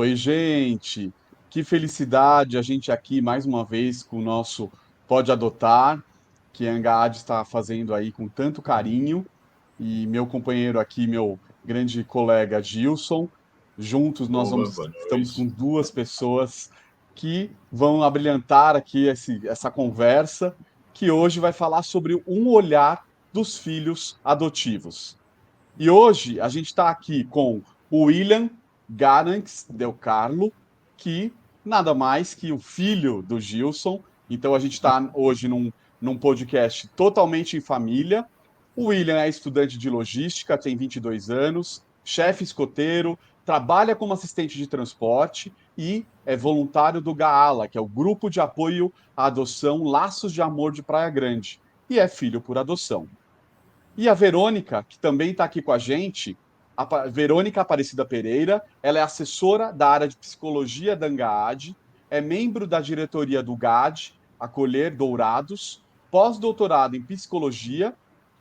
Oi, gente. Que felicidade a gente aqui mais uma vez com o nosso Pode Adotar, que a Angaad está fazendo aí com tanto carinho. E meu companheiro aqui, meu grande colega Gilson, juntos Boa, boa estamos com noite. duas pessoas que vão abrilhantar aqui essa conversa, que hoje vai falar sobre um olhar dos filhos adotivos. E hoje a gente está aqui com o William Garanx Del Carlo, que nada mais que o filho do Gilson. Então a gente está hoje num podcast totalmente em família. O William é estudante de logística, tem 22 anos, chefe escoteiro, trabalha como assistente de transporte e é voluntário do GAALA, que é o Grupo de Apoio à Adoção Laços de Amor de Praia Grande, e é filho por adoção. E a Verônica, que também está aqui com a gente, a Verônica Aparecida Pereira, ela é assessora da área de psicologia da Angaad, é membro da diretoria do GAD, Acolher Dourados, pós-doutorado em psicologia,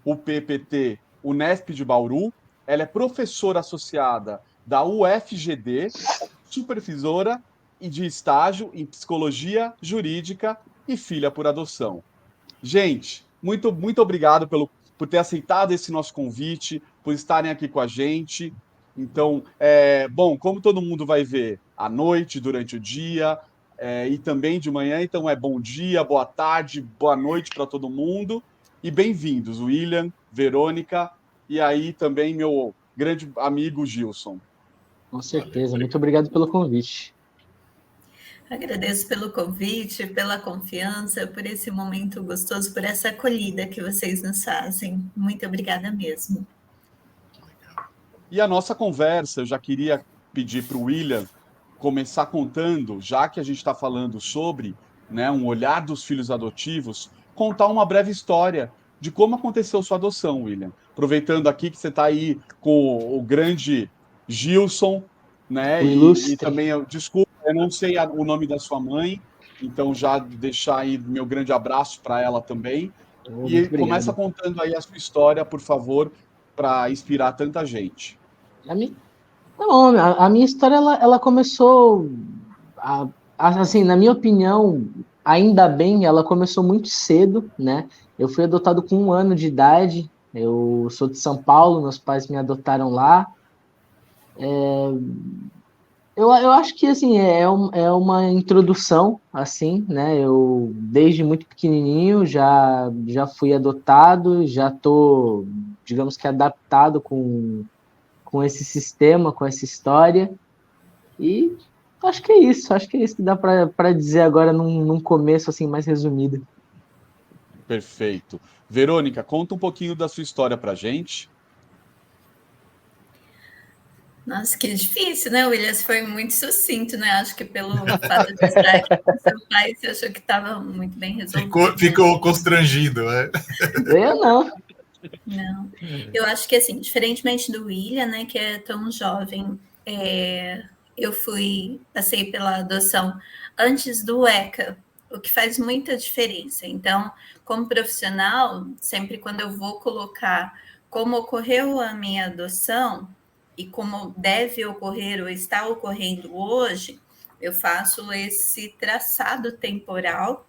o PPT Unesp de Bauru, ela é professora associada da UFGD, supervisora e de estágio em psicologia jurídica e filha por adoção. Gente, muito obrigado por ter aceitado esse nosso convite, por estarem aqui com a gente. Então, bom, como todo mundo vai ver à noite, durante o dia, e também de manhã, então é bom dia, boa tarde, boa noite para todo mundo. E bem-vindos, William, Verônica, e aí também meu grande amigo Gilson. Com certeza, muito obrigado pelo convite. Agradeço pelo convite, pela confiança, por esse momento gostoso, por essa acolhida que vocês nos fazem. Muito obrigada mesmo. E a nossa conversa, eu já queria pedir para o William começar contando, já que a gente está falando sobre, né, um olhar dos filhos adotivos, contar uma breve história de como aconteceu sua adoção, William. Aproveitando aqui que você está aí com o grande Gilson, né? O E ilustre. também, desculpa, eu não sei o nome da sua mãe, então já deixar aí meu grande abraço para ela também. Muito E começa obrigado. contando aí a sua história, por favor, para inspirar tanta gente. A minha, não, a minha história ela começou, assim, na minha opinião, ainda bem, ela começou muito cedo, né? Eu fui adotado com 1 ano de idade. Eu sou de São Paulo, meus pais me adotaram lá. Eu acho que assim é uma introdução, assim, né? Eu desde muito pequenininho já fui adotado, já tô, digamos que adaptado com esse sistema, com essa história. E acho que é isso que dá para dizer agora num começo assim mais resumido. Perfeito. Verônica, conta um pouquinho da sua história pra gente. Nossa, que difícil, né, Williams? Foi muito sucinto, né? Acho que pelo fato de estar aqui com seu pai, você achou que estava muito bem resolvido. Ficou constrangido, né? Eu não. Não, eu acho que assim, diferentemente do William, né, que é tão jovem, eu passei pela adoção antes do ECA, o que faz muita diferença. Então, como profissional, sempre quando eu vou colocar como ocorreu a minha adoção e como deve ocorrer ou está ocorrendo hoje, eu faço esse traçado temporal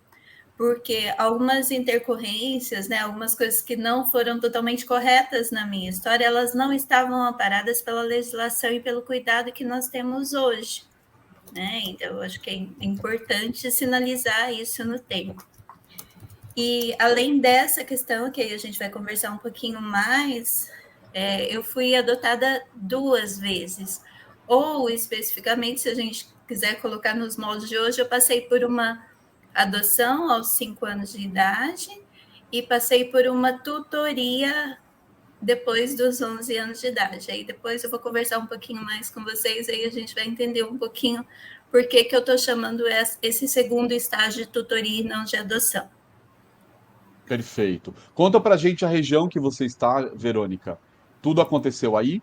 porque algumas intercorrências, né, algumas coisas que não foram totalmente corretas na minha história, elas não estavam amparadas pela legislação e pelo cuidado que nós temos hoje, né? Então, eu acho que é importante sinalizar isso no tempo. E além dessa questão, que aí a gente vai conversar um pouquinho mais, eu fui adotada 2 vezes, ou especificamente, se a gente quiser colocar nos moldes de hoje, eu passei por uma adoção aos 5 anos de idade e passei por uma tutoria depois dos 11 anos de idade. Aí depois eu vou conversar um pouquinho mais com vocês, aí a gente vai entender um pouquinho por que eu estou chamando esse segundo estágio de tutoria e não de adoção. Perfeito. Conta pra gente a região que você está, Verônica. Tudo aconteceu aí?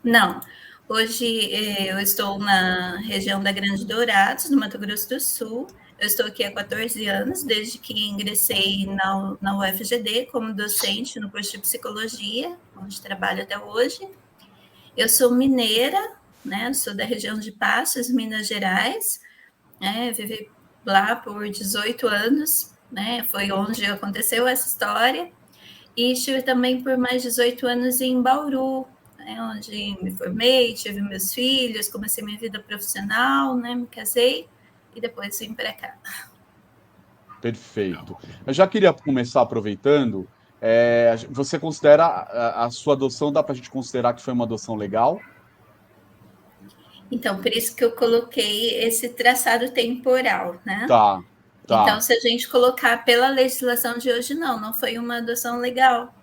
Não. Hoje eu estou na região da Grande Dourados, no Mato Grosso do Sul. Eu estou aqui há 14 anos, desde que ingressei na UFGD como docente no curso de psicologia, onde trabalho até hoje. Eu sou mineira, né? Sou da região de Passos, Minas Gerais, né? Vivi lá por 18 anos, né? Foi onde aconteceu essa história. E estive também por mais 18 anos em Bauru, né? Onde me formei, tive meus filhos, comecei minha vida profissional, né? Me casei e depois vim para cá. Perfeito. Eu já queria começar aproveitando. Você considera a sua adoção, dá para a gente considerar que foi uma adoção legal? Então, por isso que eu coloquei esse traçado temporal, né? Tá, Então, tá. se a gente colocar pela legislação de hoje, não foi uma adoção legal.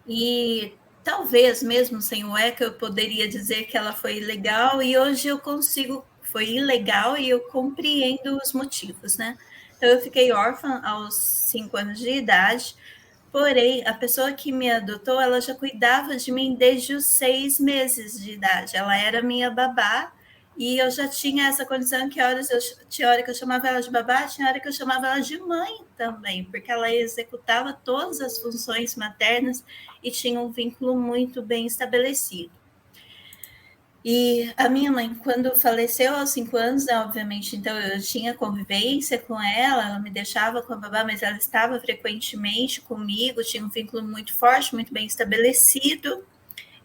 E talvez, mesmo sem o ECA, eu poderia dizer que ela foi ilegal, e hoje eu consigo, foi ilegal e eu compreendo os motivos, né? Então, eu fiquei órfã aos 5 anos de idade, porém, a pessoa que me adotou, ela já cuidava de mim desde os 6 meses de idade. Ela era minha babá e eu já tinha essa condição que tinha hora que eu chamava ela de babá, tinha hora que eu chamava ela de mãe também, porque ela executava todas as funções maternas e tinha um vínculo muito bem estabelecido. E a minha mãe, quando faleceu aos 5 anos, né, obviamente, então eu tinha convivência com ela me deixava com a babá, mas ela estava frequentemente comigo, tinha um vínculo muito forte, muito bem estabelecido.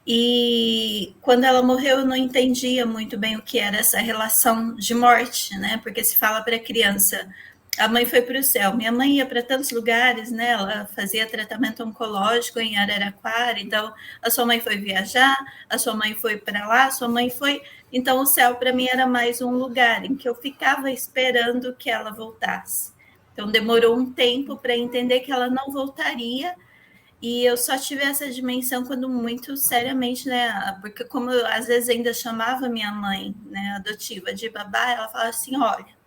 E quando ela morreu, eu não entendia muito bem o que era essa relação de morte, né? Porque se fala para a criança, a mãe foi para o céu. Minha mãe ia para tantos lugares, né? Ela fazia tratamento oncológico em Araraquara, então a sua mãe foi viajar, a sua mãe foi para lá, a sua mãe foi. Então o céu para mim era mais um lugar em que eu ficava esperando que ela voltasse. Então demorou um tempo para entender que ela não voltaria. E eu só tive essa dimensão quando muito seriamente, né? Porque como eu às vezes ainda chamava minha mãe, né, adotiva, de babá, ela falava assim, olha,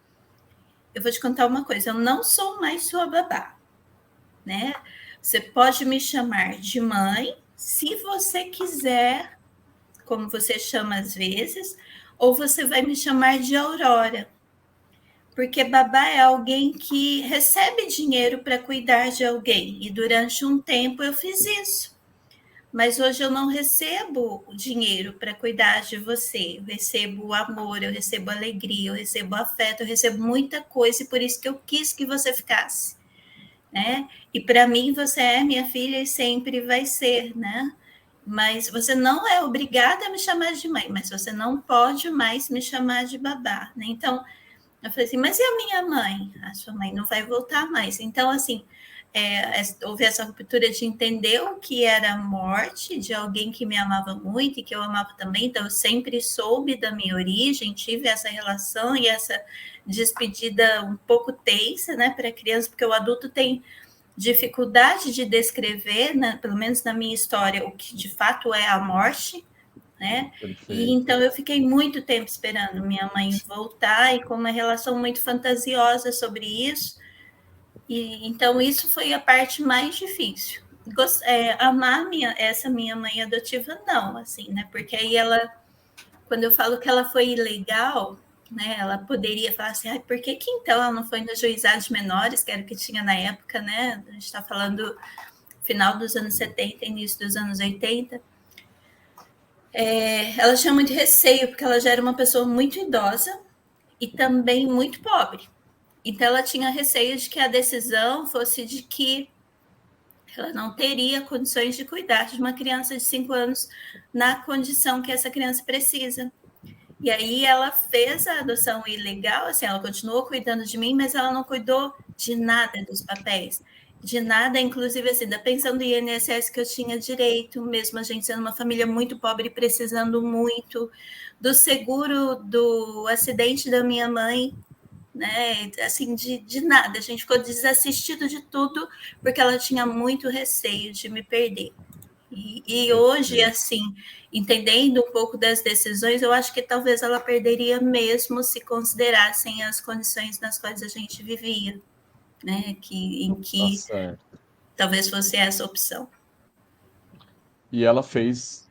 eu vou te contar uma coisa, eu não sou mais sua babá, né? Você pode me chamar de mãe, se você quiser, como você chama às vezes, ou você vai me chamar de Aurora. Porque babá é alguém que recebe dinheiro para cuidar de alguém. E durante um tempo eu fiz isso. Mas hoje eu não recebo dinheiro para cuidar de você. Eu recebo amor, eu recebo alegria, eu recebo afeto, eu recebo muita coisa e por isso que eu quis que você ficasse, né? E para mim você é minha filha e sempre vai ser, né? Mas você não é obrigada a me chamar de mãe, mas você não pode mais me chamar de babá, né? Então, eu falei assim, mas e a minha mãe? A sua mãe não vai voltar mais. Então, assim, houve essa ruptura de entender o que era a morte de alguém que me amava muito e que eu amava também. Então, eu sempre soube da minha origem, tive essa relação e essa despedida um pouco tensa, né, para a criança, porque o adulto tem dificuldade de descrever, né, pelo menos na minha história, o que de fato é a morte, né? E então eu fiquei muito tempo esperando minha mãe voltar e com uma relação muito fantasiosa sobre isso. E então isso foi a parte mais difícil. Amar essa minha mãe adotiva, não, assim, né? Porque aí ela, quando eu falo que ela foi ilegal, né? Ela poderia falar assim, por que então ela não foi no juizado de menores, que era o que tinha na época, né? A gente está falando final dos anos 70, início dos anos 80. Ela tinha muito receio, porque ela já era uma pessoa muito idosa e também muito pobre. Então, ela tinha receio de que a decisão fosse de que ela não teria condições de cuidar de uma criança de 5 anos na condição que essa criança precisa. E aí ela fez a adoção ilegal, assim, ela continuou cuidando de mim, mas ela não cuidou de nada dos papéis. De nada, inclusive assim, da pensão do INSS que eu tinha direito, mesmo a gente sendo uma família muito pobre, precisando muito, do seguro do acidente da minha mãe, né? Assim, de nada. A gente ficou desassistido de tudo, porque ela tinha muito receio de me perder. E hoje, assim, entendendo um pouco das decisões, eu acho que talvez ela perderia mesmo se considerassem as condições nas quais a gente vivia, né? Em que talvez fosse essa opção. E ela fez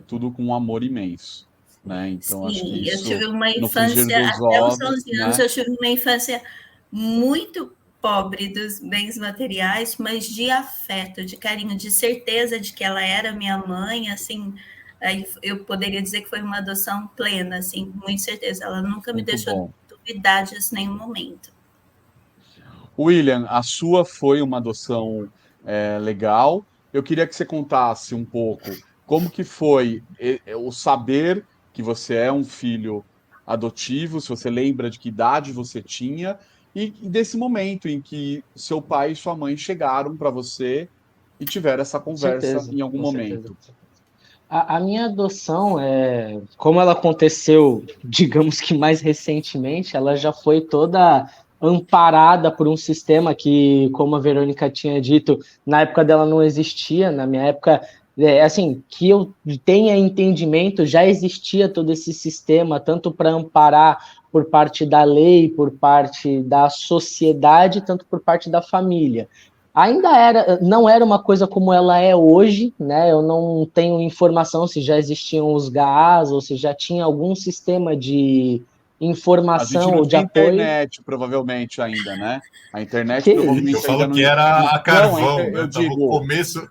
tudo com um amor imenso, né? Então, sim, acho que eu tive isso, uma no frigir infância, dos até os ovos, 11 anos, né? eu tive uma infância muito pobre dos bens materiais, mas de afeto, de carinho, de certeza de que ela era minha mãe, assim, Aí eu poderia dizer que foi uma adoção plena, assim, com muita certeza. Ela nunca me Muito deixou bom. duvidar disso em nenhum momento. William, a sua foi uma adoção legal. Eu queria que você contasse um pouco como que foi o saber que você é um filho adotivo, se você lembra de que idade você tinha, e desse momento em que seu pai e sua mãe chegaram para você e tiveram essa Com conversa certeza, em algum com certeza. momento. A minha adoção, como ela aconteceu, digamos que mais recentemente, ela já foi toda amparada por um sistema que, como a Verônica tinha dito, na época dela não existia, na minha época, assim, que eu tenha entendimento, já existia todo esse sistema, tanto para amparar por parte da lei, por parte da sociedade, tanto por parte da família. Não era uma coisa como ela é hoje, né? Eu não tenho informação se já existiam os GAAs ou se já tinha algum sistema de A gente informação não ou de tinha apoio. internet, provavelmente, ainda, né? A internet Que isso? Eu provavelmente ainda falo não. que era a Não, carvão, eu né? Tava o digo, começo.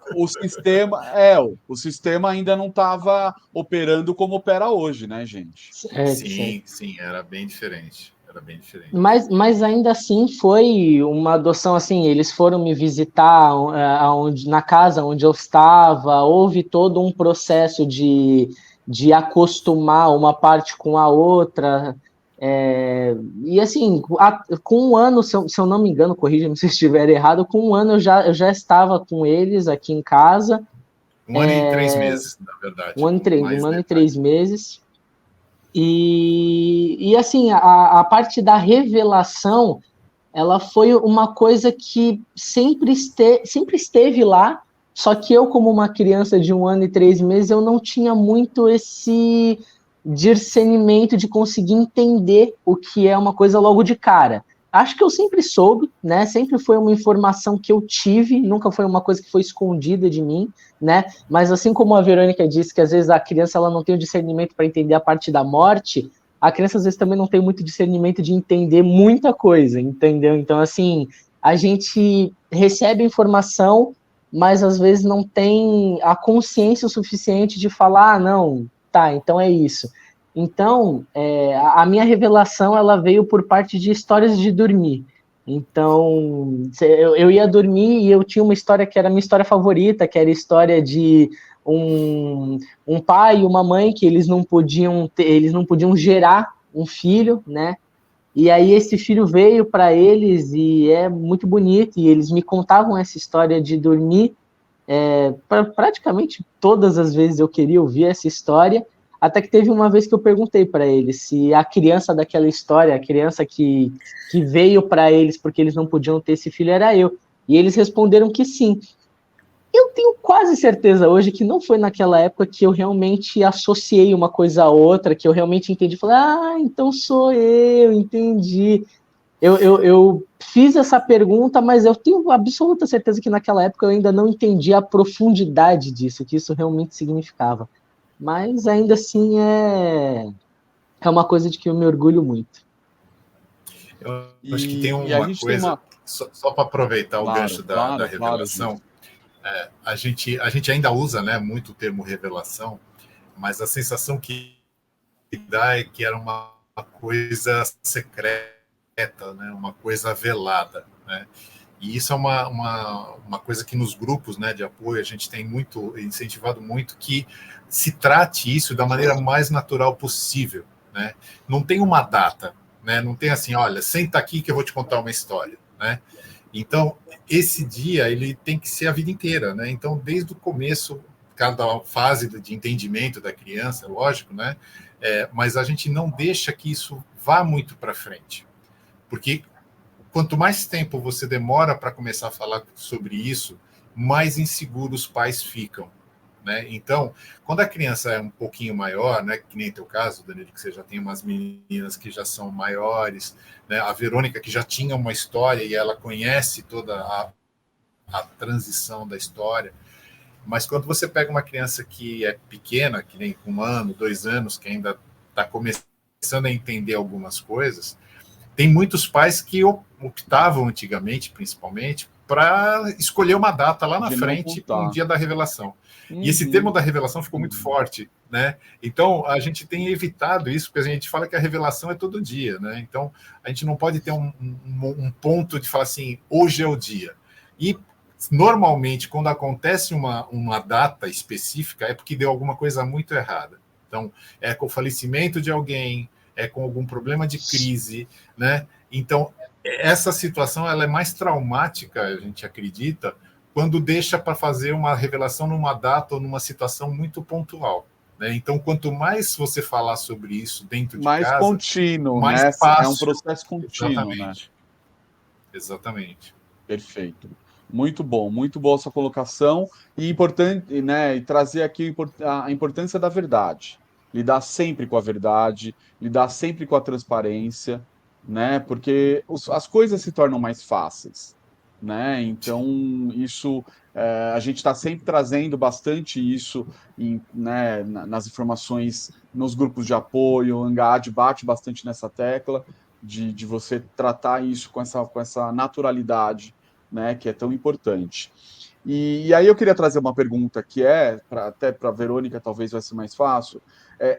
o sistema ainda não estava operando como opera hoje, né, gente? Certo, certo. Sim, sim, era bem diferente. Era bem diferente. Mas ainda assim foi uma adoção assim, eles foram me visitar na casa onde eu estava, houve todo um processo de acostumar uma parte com a outra. E assim, com um ano, se eu não me engano, corrija-me se eu estiver errado, com um ano eu já estava com eles aqui em casa, 1 ano e 3 meses, na um verdade, ano, com um mais ano e detalhe. 3 meses. E assim, a parte da revelação, ela foi uma coisa que sempre esteve lá, só que eu, como uma criança de 1 ano e 3 meses, eu não tinha muito esse discernimento de conseguir entender o que é uma coisa logo de cara. Acho que eu sempre soube, né? Sempre foi uma informação que eu tive, nunca foi uma coisa que foi escondida de mim, né? Mas assim como a Verônica disse que às vezes a criança ela não tem o discernimento para entender a parte da morte, a criança às vezes também não tem muito discernimento de entender muita coisa, entendeu? Então, assim, a gente recebe informação, mas às vezes não tem a consciência o suficiente de falar, ah, não, tá, então é isso. Então, a minha revelação, ela veio por parte de histórias de dormir. Então, eu ia dormir e eu tinha uma história que era a minha história favorita, que era a história de um pai e uma mãe que eles não podiam gerar um filho, né? E aí esse filho veio para eles e é muito bonito, e eles me contavam essa história de dormir. Praticamente todas as vezes eu queria ouvir essa história, até que teve uma vez que eu perguntei para eles se a criança daquela história, a criança que veio para eles porque eles não podiam ter esse filho, era eu. E eles responderam que sim. Eu tenho quase certeza hoje que não foi naquela época que eu realmente associei uma coisa a outra, que eu realmente entendi. Falei, ah, então sou eu, entendi. Eu fiz essa pergunta, mas eu tenho absoluta certeza que naquela época eu ainda não entendi a profundidade disso, o que isso realmente significava. Mas ainda assim é uma coisa de que eu me orgulho muito. Eu acho que tem E a uma gente tem coisa, uma. só para aproveitar o Claro, gancho da claro, Gil. revelação, a gente ainda usa, né, muito o termo revelação, mas a sensação que dá é que era uma coisa secreta, né, uma coisa velada, né? E isso é uma coisa que nos grupos, né, de apoio a gente tem muito incentivado muito que se trate isso da maneira mais natural possível, né? Não tem uma data, né? Não tem assim, olha, senta aqui que eu vou te contar uma história, né? Então, esse dia ele tem que ser a vida inteira, né? Então, desde o começo, cada fase de entendimento da criança, lógico, né? Mas a gente não deixa que isso vá muito para frente, porque quanto mais tempo você demora para começar a falar sobre isso, mais inseguros os pais ficam, né? Então, quando a criança é um pouquinho maior, né, que nem teu caso, Danilo, que você já tem umas meninas que já são maiores, né, a Verônica que já tinha uma história e ela conhece toda a transição da história, mas quando você pega uma criança que é pequena, que nem com 1 ano, 2 anos, que ainda está começando a entender algumas coisas, tem muitos pais que optavam antigamente, principalmente, para escolher uma data lá na frente, um dia da revelação. E esse termo da revelação ficou muito forte, né? Então, a gente tem evitado isso, porque a gente fala que a revelação é todo dia, né? Então, a gente não pode ter um ponto de falar assim, hoje é o dia. E, normalmente, quando acontece uma data específica, é porque deu alguma coisa muito errada. Então, é com o falecimento de alguém, é com algum problema de crise, né? Então, essa situação ela é mais traumática, a gente acredita, quando deixa para fazer uma revelação numa data ou numa situação muito pontual, né? Então, quanto mais você falar sobre isso dentro de mais casa, contínuo, mais né? fácil. É um processo contínuo, Exatamente. né? Exatamente. Perfeito. Muito boa essa colocação e importante, né? E trazer aqui a importância da verdade. Lidar sempre com a verdade, lidar sempre com a transparência, né? Porque as coisas se tornam mais fáceis, né? Então, isso a gente está sempre trazendo bastante isso né, nas informações, nos grupos de apoio. O Engad bate bastante nessa tecla de você tratar isso com essa naturalidade, né, que é tão importante. E aí eu queria trazer uma pergunta que até para a Verônica talvez vai ser mais fácil,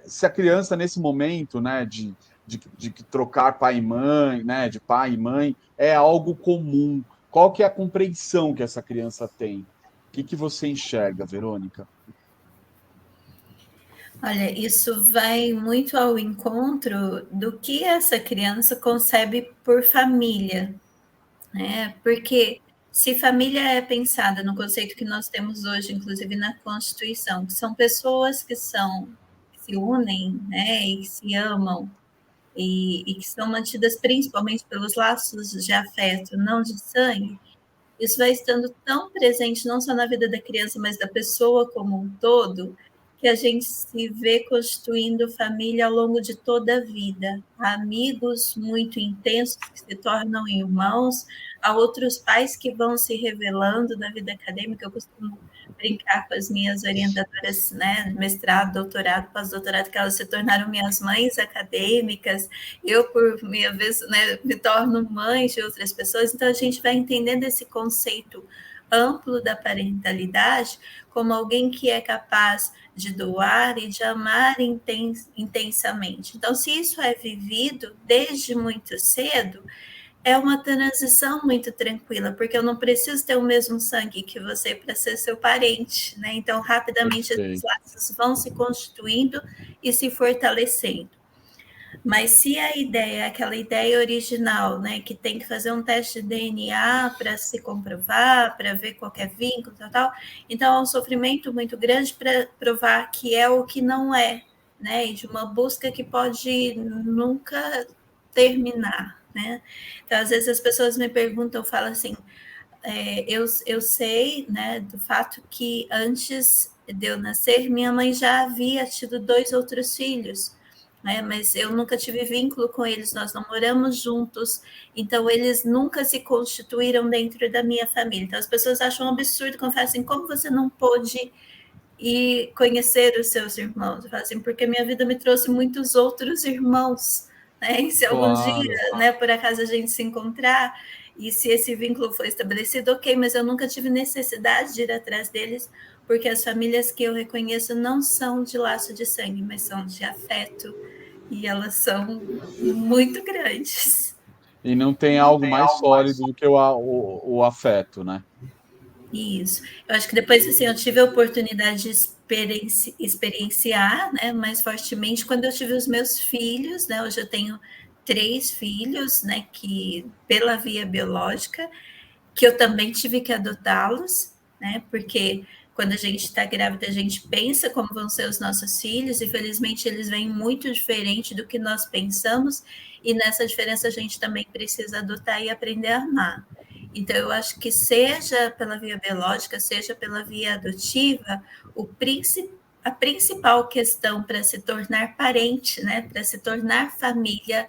se a criança nesse momento, né, de trocar pai e mãe, né, de pai e mãe, é algo comum, qual que é a compreensão que essa criança tem? O que você enxerga, Verônica? Olha, isso vai muito ao encontro do que essa criança concebe por família, né? Porque se família é pensada no conceito que nós temos hoje, inclusive na Constituição, que são pessoas que se unem, né, e que se amam e que são mantidas principalmente pelos laços de afeto, não de sangue, isso vai estando tão presente não só na vida da criança, mas da pessoa como um todo, que a gente se vê constituindo família ao longo de toda a vida. Há amigos muito intensos que se tornam irmãos, há outros pais que vão se revelando na vida acadêmica. Eu costumo brincar com as minhas orientadoras, né, mestrado, doutorado, pós-doutorado, que elas se tornaram minhas mães acadêmicas. Eu, por minha vez, né, me torno mãe de outras pessoas. Então, a gente vai entendendo esse conceito amplo da parentalidade como alguém que é capaz de doar e de amar intensamente. Então, se isso é vivido desde muito cedo, é uma transição muito tranquila, porque eu não preciso ter o mesmo sangue que você para ser seu parente, né? Então, rapidamente, esses laços vão se constituindo e se fortalecendo. Mas se a ideia é aquela ideia original, né, que tem que fazer um teste de DNA para se comprovar, para ver qualquer vínculo, tal, então é um sofrimento muito grande para provar que é o que não é, né, e de uma busca que pode nunca terminar, né. Então, às vezes as pessoas me perguntam, falam assim, eu sei, né, do fato que antes de eu nascer, minha mãe já havia tido 2 outros filhos, né, mas eu nunca tive vínculo com eles, nós não moramos juntos, então eles nunca se constituíram dentro da minha família. Então as pessoas acham um absurdo quando falam assim, como você não pôde ir conhecer os seus irmãos? Eu falo assim, porque minha vida me trouxe muitos outros irmãos, né, e se algum dia, né, por acaso a gente se encontrar, e se esse vínculo foi estabelecido, ok, mas eu nunca tive necessidade de ir atrás deles, porque as famílias que eu reconheço não são de laço de sangue, mas são de afeto, e elas são muito grandes. E não tem algo mais sólido do que o afeto, né? Isso. Eu acho que depois, assim, eu tive a oportunidade de experienciar, né, mais fortemente quando eu tive os meus filhos, né, hoje eu tenho 3 filhos, né, que pela via biológica, que eu também tive que adotá-los, né, porque quando a gente está grávida, a gente pensa como vão ser os nossos filhos, e felizmente eles vêm muito diferente do que nós pensamos, e nessa diferença a gente também precisa adotar e aprender a amar. Então, eu acho que seja pela via biológica, seja pela via adotiva, a principal questão para se tornar parente, né, para se tornar família,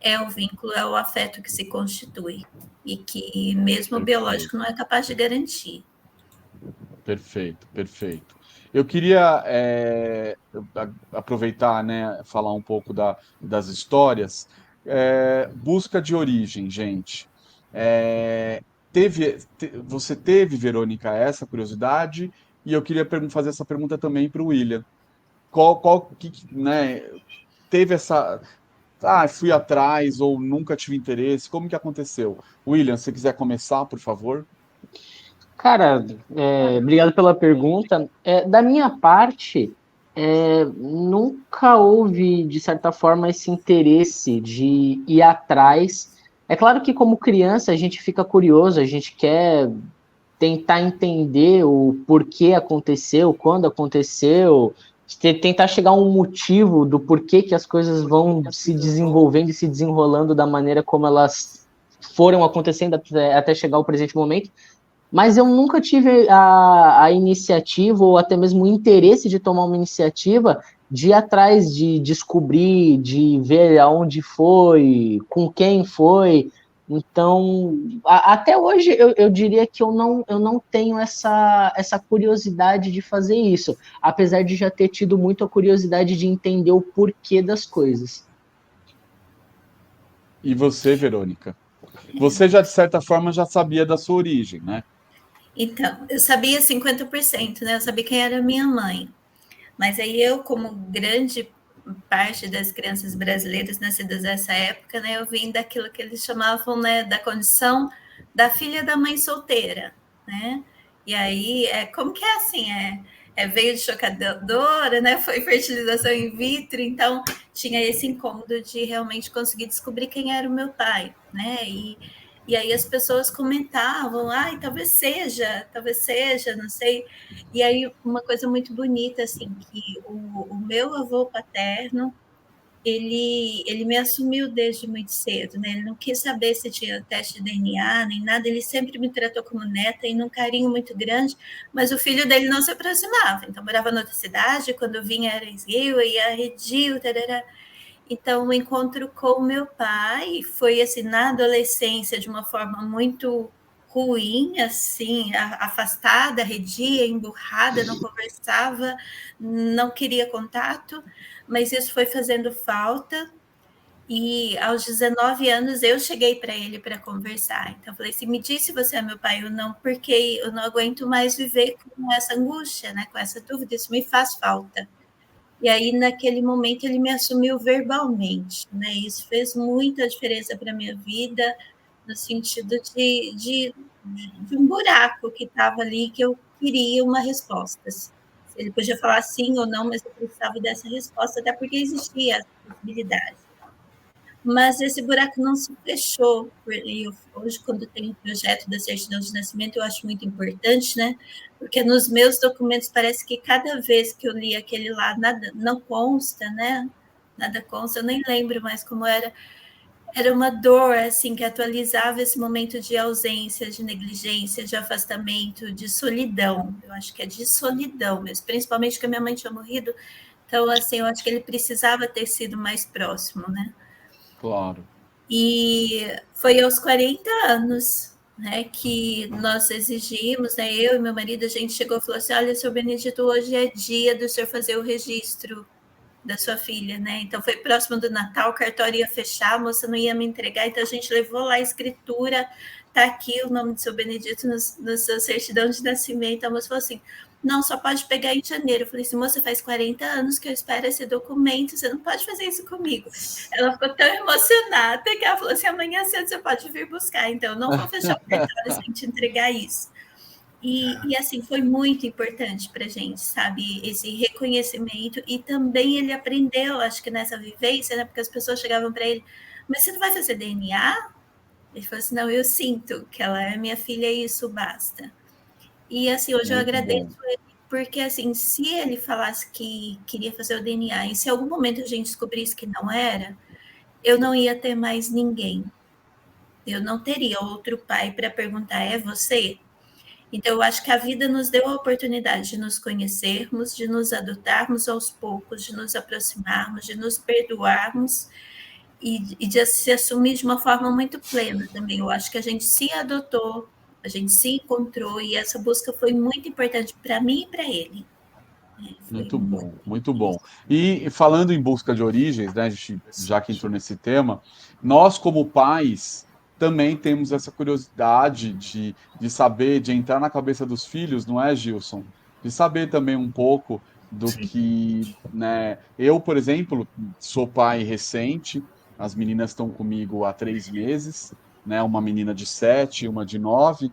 é o vínculo, é o afeto que se constitui e que mesmo o biológico não é capaz de garantir. Perfeito. Eu queria aproveitar, né, falar um pouco das histórias. busca de origem, gente. Você teve, Verônica, essa curiosidade? E eu queria fazer essa pergunta também para o William. Né, teve essa... Ah, fui atrás ou nunca tive interesse. Como que aconteceu? William, se você quiser começar, por favor. Cara, obrigado pela pergunta. Da minha parte, nunca houve, de certa forma, esse interesse de ir atrás. É claro que, como criança, a gente fica curioso, a gente quer tentar entender o porquê aconteceu, quando aconteceu, tentar chegar a um motivo do porquê que as coisas vão se desenvolvendo e se desenrolando da maneira como elas foram acontecendo até chegar ao presente momento. Mas eu nunca tive a iniciativa ou até mesmo o interesse de tomar uma iniciativa de ir atrás, de descobrir, de ver aonde foi, com quem foi. Então, até hoje eu diria que eu não tenho essa curiosidade de fazer isso, apesar de já ter tido muito a curiosidade de entender o porquê das coisas. E você, Verônica? Você já, de certa forma, já sabia da sua origem, né? Então, eu sabia 50%, né? Eu sabia quem era minha mãe. Mas aí eu, como grande parte das crianças brasileiras nascidas nessa época, né, eu vim daquilo que eles chamavam, né, da condição da filha da mãe solteira, né? E aí, como que é assim? Veio de chocadora, né? Foi fertilização in vitro, então tinha esse incômodo de realmente conseguir descobrir quem era o meu pai, né? E aí as pessoas comentavam, ai, talvez seja, não sei. E aí uma coisa muito bonita, assim, que o meu avô paterno, ele me assumiu desde muito cedo, né? Ele não quis saber se tinha teste de DNA, nem nada, ele sempre me tratou como neta e num carinho muito grande, mas o filho dele não se aproximava, então morava noutra cidade, quando eu vinha era Rio, ia a Redil, tarará. Então, o encontro com o meu pai foi, assim, na adolescência, de uma forma muito ruim, assim, afastada, redia, emburrada, não conversava, não queria contato, mas isso foi fazendo falta. E aos 19 anos eu cheguei para ele para conversar. Então, eu falei assim: me diz se você é meu pai ou não, porque eu não aguento mais viver com essa angústia, né, com essa dúvida, isso me faz falta. E aí, naquele momento, ele me assumiu verbalmente, né? Isso fez muita diferença para a minha vida, no sentido de um buraco que estava ali, que eu queria uma resposta. Ele podia falar sim ou não, mas eu precisava dessa resposta, até porque existia essa possibilidade. Mas esse buraco não se fechou. E hoje, quando tem um projeto da certidão de nascimento, eu acho muito importante, né? Porque nos meus documentos parece que cada vez que eu li aquele lá, nada não consta, né? Nada consta, eu nem lembro mais como era. Era uma dor, assim, que atualizava esse momento de ausência, de negligência, de afastamento, de solidão. Eu acho que é de solidão mesmo, principalmente porque a minha mãe tinha morrido. Então, assim, eu acho que ele precisava ter sido mais próximo, né? Claro. E foi aos 40 anos, né, que nós exigimos, né, eu e meu marido, a gente chegou e falou assim: olha, seu Benedito, hoje é dia do senhor fazer o registro da sua filha, né? Então foi próximo do Natal, o cartório ia fechar, a moça não ia me entregar, então a gente levou lá a escritura, tá aqui o nome do seu Benedito no seu certidão de nascimento. A moça falou assim: não, só pode pegar em janeiro. Eu falei assim: moça, faz 40 anos que eu espero esse documento, você não pode fazer isso comigo. Ela ficou tão emocionada que ela falou assim: amanhã cedo você pode vir buscar, então eu não vou fechar o cartório sem te entregar isso. E assim, foi muito importante para a gente, sabe, esse reconhecimento. E também ele aprendeu, acho que nessa vivência, né, porque as pessoas chegavam para ele: mas você não vai fazer DNA? Ele falou assim: não, eu sinto que ela é minha filha e isso basta. E assim, hoje eu Muito bom. agradeço ele, porque assim, se ele falasse que queria fazer o DNA e se em algum momento a gente descobrisse que não era, eu não ia ter mais ninguém. Eu não teria outro pai para perguntar: é você? Então, eu acho que a vida nos deu a oportunidade de nos conhecermos, de nos adotarmos aos poucos, de nos aproximarmos, de nos perdoarmos e de se assumir de uma forma muito plena também. Eu acho que a gente se adotou, a gente se encontrou e essa busca foi muito importante para mim e para ele. Muito bom, muito bom. E falando em busca de origens, né, a gente, já que entrou nesse tema, nós como pais também temos essa curiosidade de saber, de entrar na cabeça dos filhos, não é, Gilson? De saber também um pouco do Sim. que, né, eu, por exemplo, sou pai recente, as meninas estão comigo há 3 meses, né, uma menina de 7, uma de 9,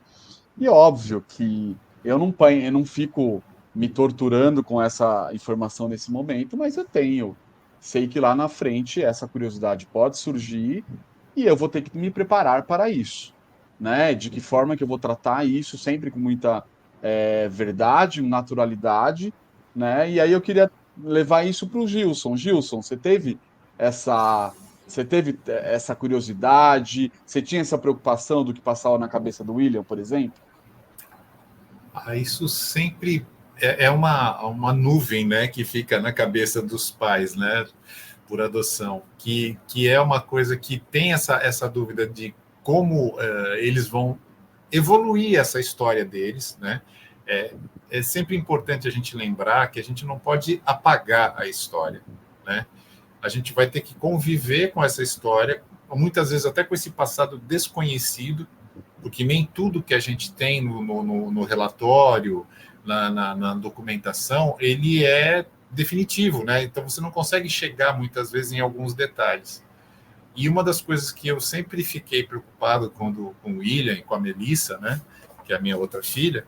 e óbvio que eu não fico me torturando com essa informação nesse momento, mas sei que lá na frente essa curiosidade pode surgir e eu vou ter que me preparar para isso, né? De que forma que eu vou tratar isso sempre com muita verdade, naturalidade, né? E aí eu queria levar isso para o Gilson. Gilson, essa, você teve essa curiosidade? Você tinha essa preocupação do que passava na cabeça do William, por exemplo? Isso sempre é uma nuvem, né, que fica na cabeça dos pais, né, por adoção, que é uma coisa que tem essa dúvida de como eles vão evoluir essa história deles, né? É sempre importante a gente lembrar que a gente não pode apagar a história, né? A gente vai ter que conviver com essa história, muitas vezes até com esse passado desconhecido, porque nem tudo que a gente tem no relatório, na documentação, ele é definitivo, né? Então você não consegue chegar muitas vezes em alguns detalhes. E uma das coisas que eu sempre fiquei preocupado com o William e com a Melissa, né, que é a minha outra filha,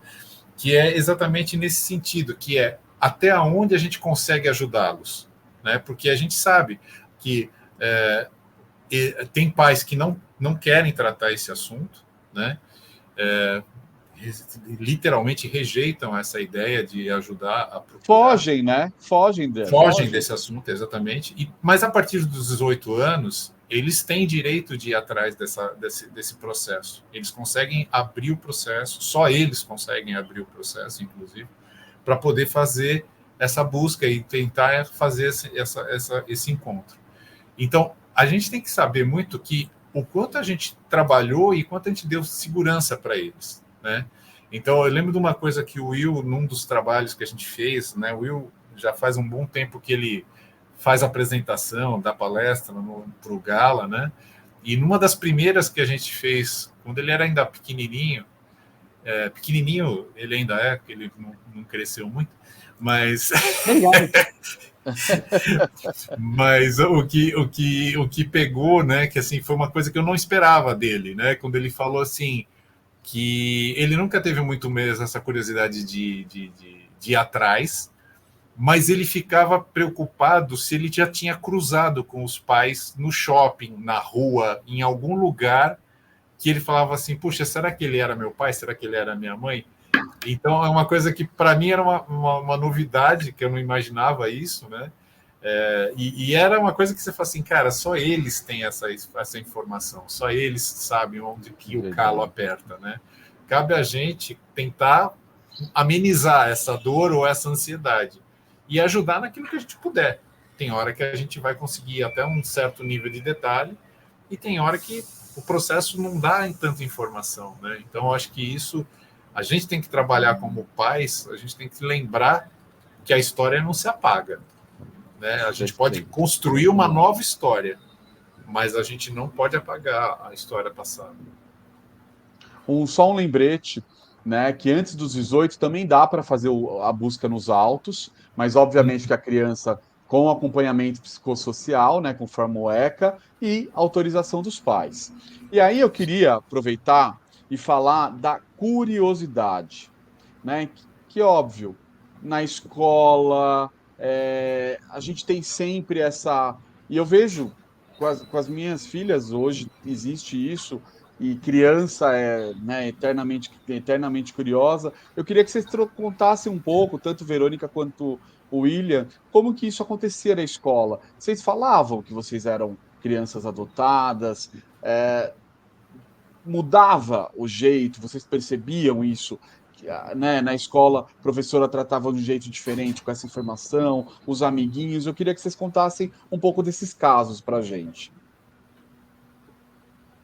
que é exatamente nesse sentido, que é até onde a gente consegue ajudá-los, né? Porque a gente sabe que tem pais que não querem tratar esse assunto, né? Literalmente rejeitam essa ideia de ajudar a procurar. Fogem, né? Fogem Desse assunto, exatamente. Mas a partir dos 18 anos, eles têm direito de ir atrás desse processo. Eles conseguem abrir o processo, só eles conseguem abrir o processo, inclusive, para poder fazer essa busca e tentar fazer esse encontro. Então, a gente tem que saber muito que o quanto a gente trabalhou e quanto a gente deu segurança para eles, né? Então, eu lembro de uma coisa que o Will, num dos trabalhos que a gente fez, né? O Will já faz um bom tempo que ele faz a apresentação, dá palestra para o Gala, né? E numa das primeiras que a gente fez, quando ele era ainda pequenininho ele ainda é, porque ele não cresceu muito, mas mas o que pegou, né, que assim foi uma coisa que eu não esperava dele, né, quando ele falou assim que ele nunca teve muito mesmo essa curiosidade de ir atrás, mas ele ficava preocupado se ele já tinha cruzado com os pais no shopping, na rua, em algum lugar, que ele falava assim, puxa, será que ele era meu pai? Será que ele era minha mãe? Então, é uma coisa que, para mim, era uma novidade, que eu não imaginava isso, né? E era uma coisa que você fala assim, cara, só eles têm essa informação, só eles sabem onde que o calo aperta, né? Cabe a gente tentar amenizar essa dor ou essa ansiedade e ajudar naquilo que a gente puder. Tem hora que a gente vai conseguir até um certo nível de detalhe e tem hora que o processo não dá em tanta informação, né? Então, eu acho que isso a gente tem que trabalhar como pais, a gente tem que lembrar que a história não se apaga, né? A gente pode construir uma nova história, mas a gente não pode apagar a história passada. Só um lembrete, né, que antes dos 18 também dá para fazer a busca nos autos, mas obviamente que a criança com acompanhamento psicossocial, né, conforme o ECA, e autorização dos pais. E aí eu queria aproveitar e falar da curiosidade, né, que óbvio, na escola, a gente tem sempre essa... E eu vejo com as minhas filhas hoje, existe isso, e criança é, né, eternamente curiosa. Eu queria que vocês contassem um pouco, tanto Verônica quanto o William, como que isso acontecia na escola. Vocês falavam que vocês eram crianças adotadas, mudava o jeito, vocês percebiam isso? Né, na escola, a professora tratava de um jeito diferente com essa informação, os amiguinhos. Eu queria que vocês contassem um pouco desses casos para a gente.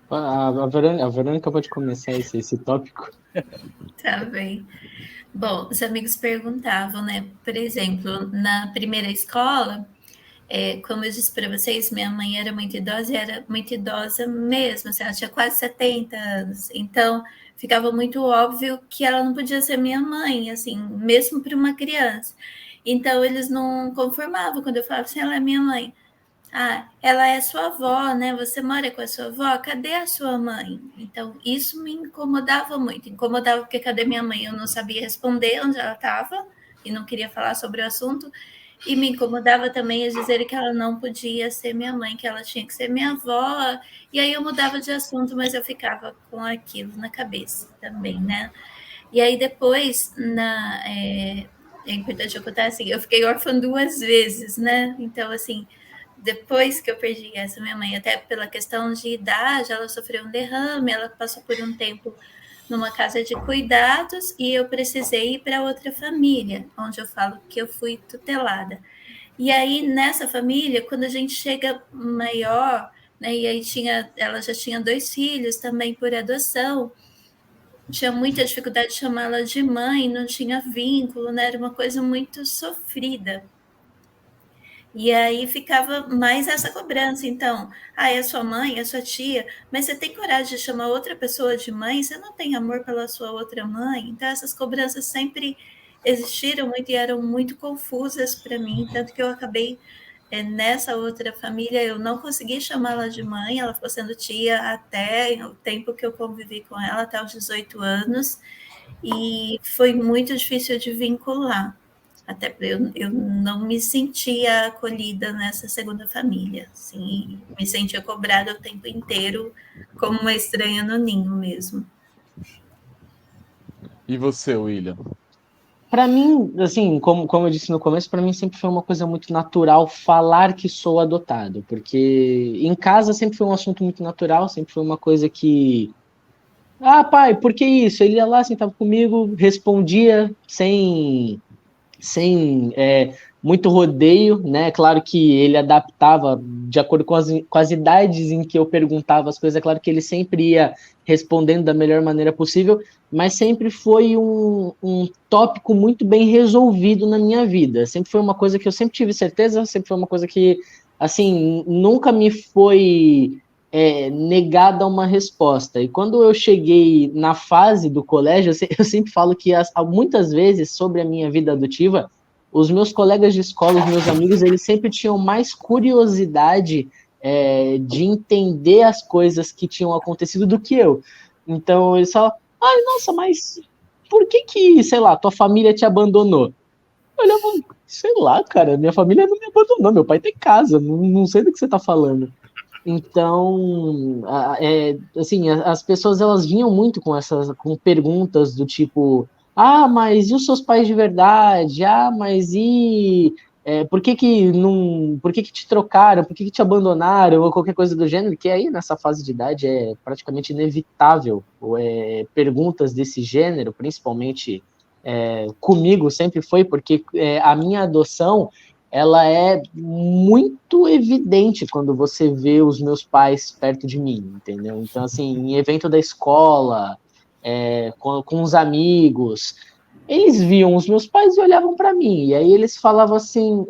A Verônica pode começar esse tópico. Tá bem. Bom, os amigos perguntavam, né? Por exemplo, na primeira escola, como eu disse para vocês, minha mãe era muito idosa e era muito idosa mesmo, assim, ela tinha quase 70 anos. Então, ficava muito óbvio que ela não podia ser minha mãe, assim, mesmo para uma criança. Então, eles não conformavam quando eu falava assim, ela é minha mãe. Ah, ela é sua avó, né? Você mora com a sua avó? Cadê a sua mãe? Então, isso me incomodava muito. Incomodava porque cadê minha mãe? Eu não sabia responder onde ela estava e não queria falar sobre o assunto. E me incomodava também eles dizerem que ela não podia ser minha mãe, que ela tinha que ser minha avó. E aí eu mudava de assunto, mas eu ficava com aquilo na cabeça também, né? E aí depois, é importante eu contar assim, eu fiquei órfã 2 vezes, né? Então, assim, depois que eu perdi essa minha mãe, até pela questão de idade, ela sofreu um derrame, ela passou por um tempo numa casa de cuidados e eu precisei ir para outra família, onde eu falo que eu fui tutelada. E aí, nessa família, quando a gente chega maior, né, e aí ela já tinha 2 filhos também por adoção, tinha muita dificuldade de chamá-la de mãe, não tinha vínculo, né, era uma coisa muito sofrida. E aí ficava mais essa cobrança. Então, é sua mãe, é sua tia, mas você tem coragem de chamar outra pessoa de mãe? Você não tem amor pela sua outra mãe? Então, essas cobranças sempre existiram muito e eram muito confusas para mim, tanto que eu acabei nessa outra família, eu não consegui chamá-la de mãe, ela ficou sendo tia até o tempo que eu convivi com ela, até os 18 anos, e foi muito difícil de vincular. Até porque eu não me sentia acolhida nessa segunda família. Assim, me sentia cobrada o tempo inteiro, como uma estranha no ninho mesmo. E você, William? Para mim, assim, como eu disse no começo, para mim sempre foi uma coisa muito natural falar que sou adotado, porque em casa sempre foi um assunto muito natural, sempre foi uma coisa que pai, por que isso? Ele ia lá, sentava comigo, respondia sem muito rodeio, né? Claro que ele adaptava de acordo com as idades em que eu perguntava as coisas, é claro que ele sempre ia respondendo da melhor maneira possível, mas sempre foi um tópico muito bem resolvido na minha vida. Sempre foi uma coisa que eu sempre tive certeza, sempre foi uma coisa que, assim, nunca me foi negada uma resposta. E quando eu cheguei na fase do colégio, eu sempre falo que muitas vezes sobre a minha vida adotiva, os meus colegas de escola, os meus amigos, eles sempre tinham mais curiosidade de entender as coisas que tinham acontecido do que eu. Então, eles falam, nossa, mas por que, sei lá, tua família te abandonou? Eu olhava, sei lá, cara, minha família não me abandonou, meu pai tem casa, não sei do que você tá falando. Então, assim, as pessoas elas vinham muito com perguntas do tipo, mas e os seus pais de verdade? Mas por que te trocaram? Por que te abandonaram? Ou qualquer coisa do gênero, que aí nessa fase de idade é praticamente inevitável perguntas desse gênero, principalmente comigo sempre foi, porque a minha adoção ela é muito evidente quando você vê os meus pais perto de mim, entendeu? Então, assim, em evento da escola, com os amigos, eles viam os meus pais e olhavam para mim, e aí eles falavam assim,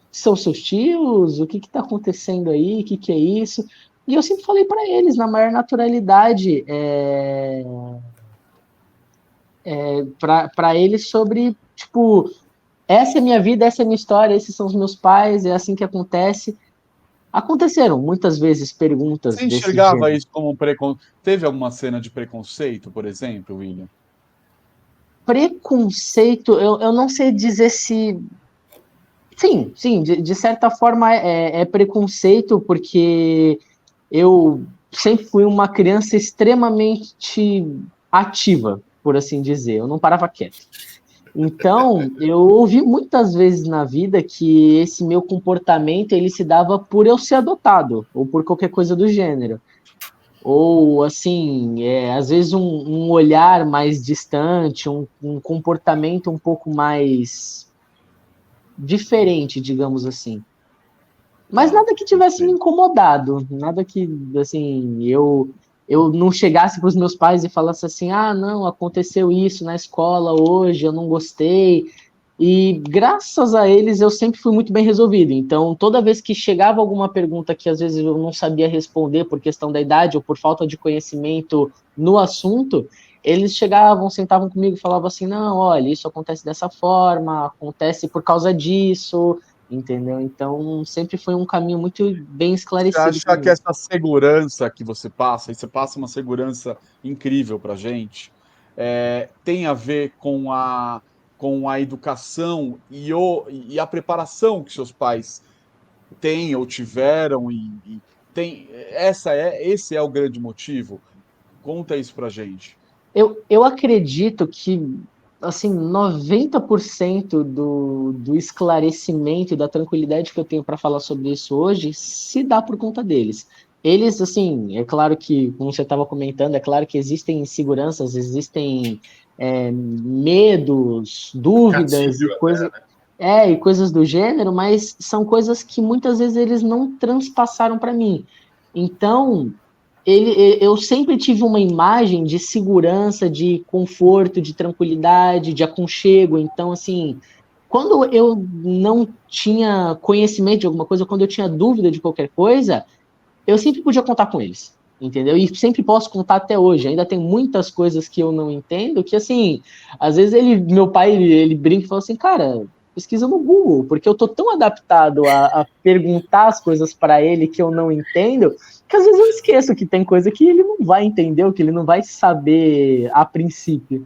são seus tios? O que está acontecendo aí? O que é isso? E eu sempre falei para eles, na maior naturalidade, para eles sobre, tipo, essa é minha vida, essa é minha história, esses são os meus pais, é assim que acontece. Aconteceram muitas vezes perguntas Você desse enxergava gênero. isso como um preconceito? Teve alguma cena de preconceito, por exemplo, William? Preconceito, eu não sei dizer se... Sim, de certa forma é preconceito, porque eu sempre fui uma criança extremamente ativa, por assim dizer. Eu não parava quieto. Então, eu ouvi muitas vezes na vida que esse meu comportamento ele se dava por eu ser adotado, ou por qualquer coisa do gênero. Ou, assim, às vezes um olhar mais distante, um comportamento um pouco mais diferente, digamos assim. Mas nada que tivesse me incomodado, nada que, assim, eu não chegasse para os meus pais e falasse assim, ah, não, aconteceu isso na escola hoje, eu não gostei. E graças a eles eu sempre fui muito bem resolvido. Então, toda vez que chegava alguma pergunta que às vezes eu não sabia responder por questão da idade ou por falta de conhecimento no assunto, eles chegavam, sentavam comigo e falavam assim, não, olha, isso acontece dessa forma, acontece por causa disso, entendeu? Então, sempre foi um caminho muito bem Você esclarecido para acha que mim. essa segurança que você passa, e você passa uma segurança incrível para a gente, tem a ver com a educação e a preparação que seus pais têm ou tiveram esse é o grande motivo? Conta isso para a gente. Eu acredito que, assim, 90% do esclarecimento, da tranquilidade que eu tenho para falar sobre isso hoje, se dá por conta deles. Eles, assim, é claro que, como você estava comentando, é claro que existem inseguranças, existem medos, dúvidas Gatilho até, né? e coisas do gênero, mas são coisas que muitas vezes eles não transpassaram para mim. Então, eu sempre tive uma imagem de segurança, de conforto, de tranquilidade, de aconchego. Então, assim, quando eu não tinha conhecimento de alguma coisa, quando eu tinha dúvida de qualquer coisa, eu sempre podia contar com eles, entendeu? E sempre posso contar até hoje. Ainda tem muitas coisas que eu não entendo, que assim, às vezes meu pai, ele brinca e fala assim, cara, pesquisa no Google, porque eu tô tão adaptado a perguntar as coisas para ele que eu não entendo, que às vezes eu esqueço que tem coisa que ele não vai entender, ou que ele não vai saber a princípio.